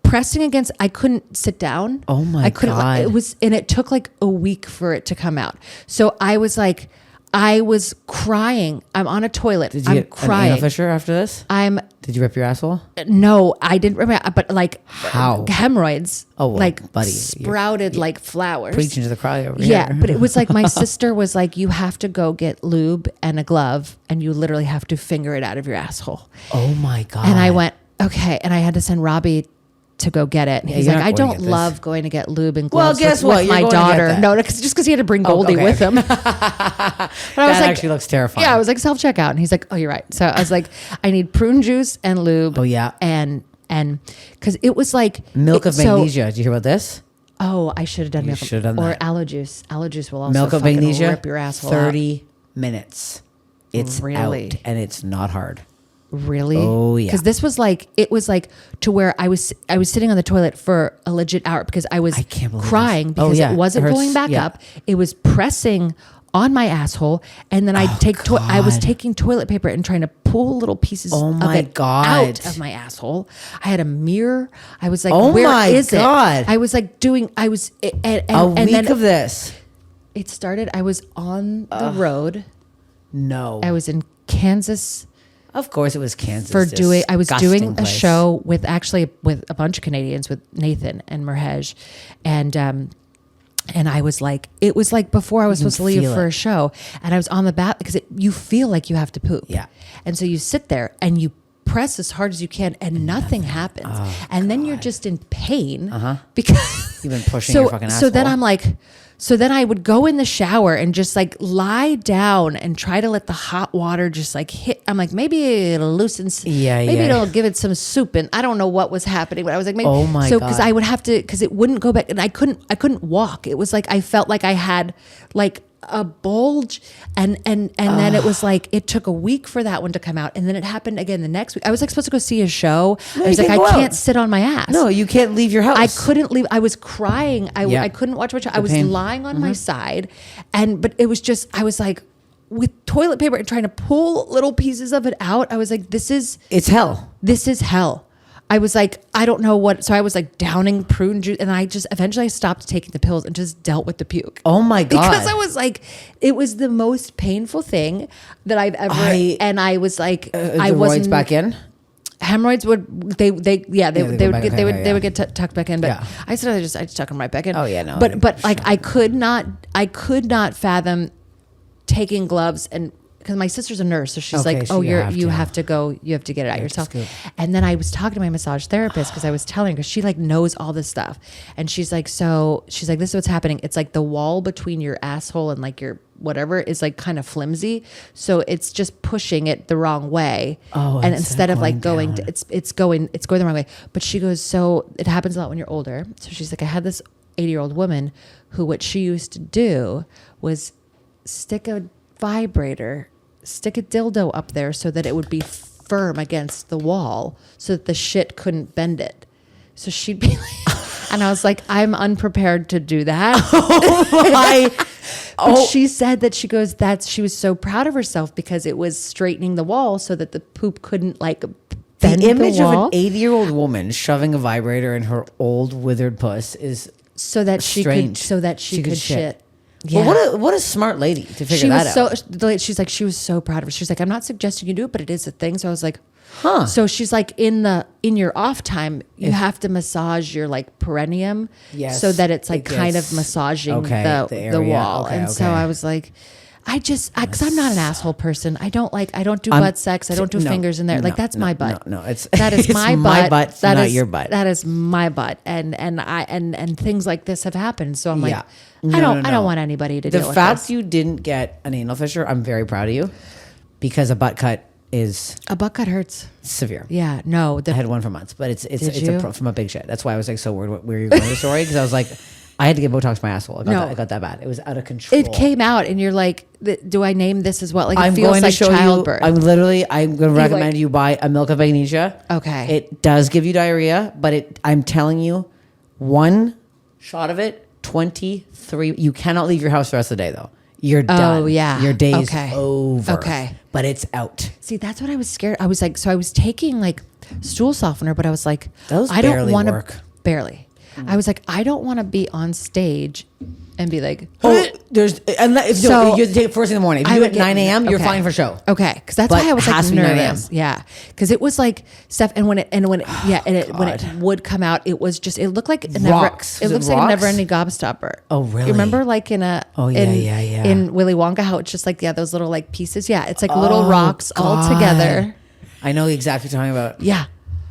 pressing against, I couldn't sit down. Oh my I couldn't, God. and it took like a week for it to come out. So I was like, I was crying. I'm on a toilet. Did you I'm get crying. an anal fissure after this? Did you rip your asshole? No, I didn't remember, but like How? hemorrhoids, Oh, well, like buddy, sprouted like flowers. Preaching to the crowd over Yeah, here. but it was like my sister was like, you have to go get lube and a glove and you literally have to finger it out of your asshole. Oh my God. And I went, okay. And I had to send Robbie to go get it. And he's you're like, not I going to don't get this. love going to get lube and Well, gloves guess with what? You're my going to get daughter. that. No, just because he had to bring Goldie okay. with him. But I was That like, actually looks terrifying. yeah, I was like self-checkout. And he's like, oh, you're right. So I was like, I need prune juice and lube. Oh, yeah. And because it was like. Milk of magnesia. Did you hear about this? Oh, I should have done milk. should have done or that. aloe juice. Aloe juice will also Milk of fucking magnesia. rip your asshole 30 minutes. It's Really? out and it's not hard. Really? Oh, yeah. Because this was like, it was like to where I was sitting on the toilet for a legit hour because I was can't believe crying this. because Oh, yeah. it wasn't It hurts. going back Yeah. up. It was pressing on my asshole. And then I was taking toilet paper and trying to pull little pieces Oh of my it God. out of my asshole. I had a mirror. I was like, Oh where my is God. it? I was like doing, A and week then of this. it started. I was on the road. No. I was in Kansas Of course it was Kansas. I was Disgusting doing a place. show with a bunch of Canadians with Nathan and Merhej. And I was like, it was like before I was supposed to leave feel for it. a show and I was on the bath because you feel like you have to poop. Yeah. And so you sit there and you press as hard as you can and nothing happens. And then you're just in pain because You've been pushing your fucking So then asshole. I'm like, so then I would go in the shower and just like lie down and try to let the hot water just like hit. I'm like, maybe it'll loosen. Maybe it'll give it some soup. And I don't know what was happening, but I was like, maybe. Oh my So because God. I would have to, because it wouldn't go back and I couldn't walk. It was like, I felt like I had like a bulge, and then it was like it took a week for that one to come out, and then it happened again the next week. I was like supposed to go see a show. I was like, I can't sit on my ass. No, you can't leave your house. I couldn't leave. I was crying. I couldn't watch my show. I was lying on my side, but it was just, I was like with toilet paper and trying to pull little pieces of it out. I was like, it's hell. This is hell. I was like, I don't know what. So I was like downing prune juice, and I just eventually stopped taking the pills and just dealt with the puke. Oh my God. Because I was like, it was the most painful thing that I've ever. And I was like, I wasn't back in. Hemorrhoids would they would get tucked back in, but I said I just tuck them right back in. Oh yeah, no. But like I could not fathom taking gloves, and because my sister's a nurse, so she's like, oh, you have to go, you have to get it out yourself. And then I was talking to my massage therapist because I was telling her, because she like knows all this stuff, and she's like, this is what's happening. It's like the wall between your asshole and like your whatever is like kind of flimsy, so it's just pushing it the wrong way. And instead of like going, it's going the wrong way. But she goes, so it happens a lot when you're older. So she's like, I had this 80-year-old woman who, what she used to do was stick a dildo up there so that it would be firm against the wall so that the shit couldn't bend it. So she'd be like, and I was like, I'm unprepared to do that. But she said that she was so proud of herself because it was straightening the wall so that the poop couldn't like bend the image wall. of an 80-year-old woman shoving a vibrator in her old withered puss is so that she could shit. Yeah. Well, what a smart lady to figure that out. She's like, she was so proud of her. She's like, I'm not suggesting you do it, but it is a thing. So I was like, huh. So she's like, in your off time, you have to massage your like perineum, so that it's like kind of massaging the wall. So I was like, because I'm not an asshole person. I don't do butt sex. I don't do fingers in there. Like that's my butt. That is my butt. That is your butt. That is my butt. And things like this have happened. So I'm like, I don't want anybody to deal with this. The fact you didn't get an anal fissure, I'm very proud of you, because a butt cut hurts severe. Yeah, no. I had one for months, but it's from a big shit. That's why I was like so worried where you're going with the story, because I was like, I had to get Botox in my asshole. I got that bad. It was out of control. It came out, and you're like, do I name this as well? Like, it feels like childbirth. I'm going to recommend you buy a milk of magnesia. Okay. It does give you diarrhea, but I'm telling you, one shot of it, 23. You cannot leave your house the rest of the day, though. You're done. Oh, yeah. Your day's over. Okay. But it's out. See, that's what I was scared. I was like, so I was taking like stool softener, but I was like, those I don't want to. Work. Barely. I was like, I don't want to be on stage and be like, you have to take it first thing in the morning. If you do it at 9 a.m., you're fine for show. Okay, because that's why I was like nervous. Yeah, because it was like stuff, and when it would come out, it was just, it looked like it looks like a never-ending gobstopper. Oh, really? You remember like in Willy Wonka how it's just like those little like pieces. Yeah, it's like little rocks all together. I know exactly what you're talking about. Yeah.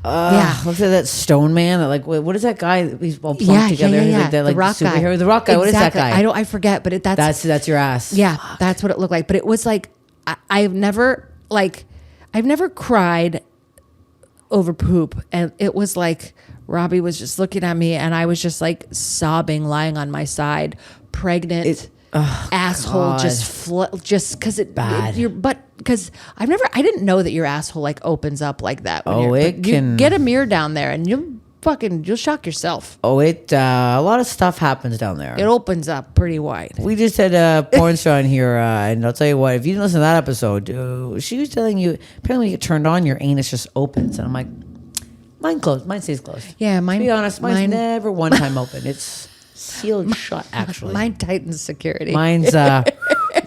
Look at that stone man. Like, what is that guy? He's all plunked together. Yeah. The rock guy. The rock guy. Exactly. What is that guy? I forget, but that's your ass. Yeah, that's what it looked like. But it was like I've never cried over poop, and it was like Robbie was just looking at me, and I was just like sobbing, lying on my side, pregnant. Asshole God. just because because I didn't know that your asshole like opens up like that. When you get a mirror down there and you'll shock yourself. A lot of stuff happens down there. It opens up pretty wide. We just had a porn star in here, and I'll tell you what, if you didn't listen to that episode, she was telling you, apparently when you get turned on, your anus just opens. And I'm like, mine stays closed. Yeah, mine. To be honest, mine's never one time open. It's sealed shut, actually. Mine tightens security. Mine's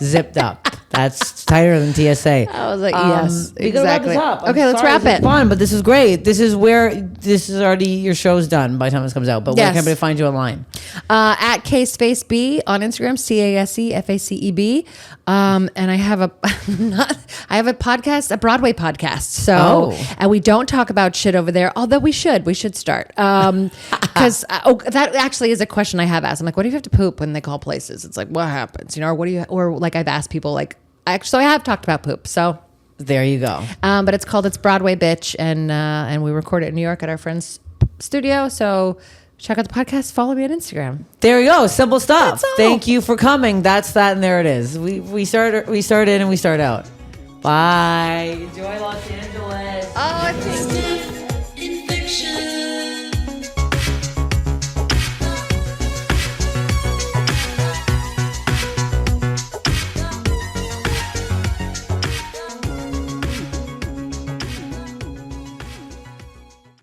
zipped up. That's tighter than TSA. I was like, yes, exactly. Okay, let's wrap it. Fun, but this is great. This is already, your show's done by the time this comes out. But where can everybody find you online? At KSFACEB on Instagram, CASEFACEB. And I have a podcast, a Broadway podcast. So, and we don't talk about shit over there, although we should start. Because that actually is a question I have asked. I'm like, what do you have to poop when they call places? It's like, what happens? Or like I've asked people like, actually I have talked about poop. So there you go. But it's Broadway Bitch. And we record it in New York at our friend's studio. So check out the podcast. Follow me on Instagram. There we go. Simple stuff. That's all. Thank you for coming. That's that, and there it is. We start in and we start out. Bye. Enjoy Los Angeles. Oh, I think.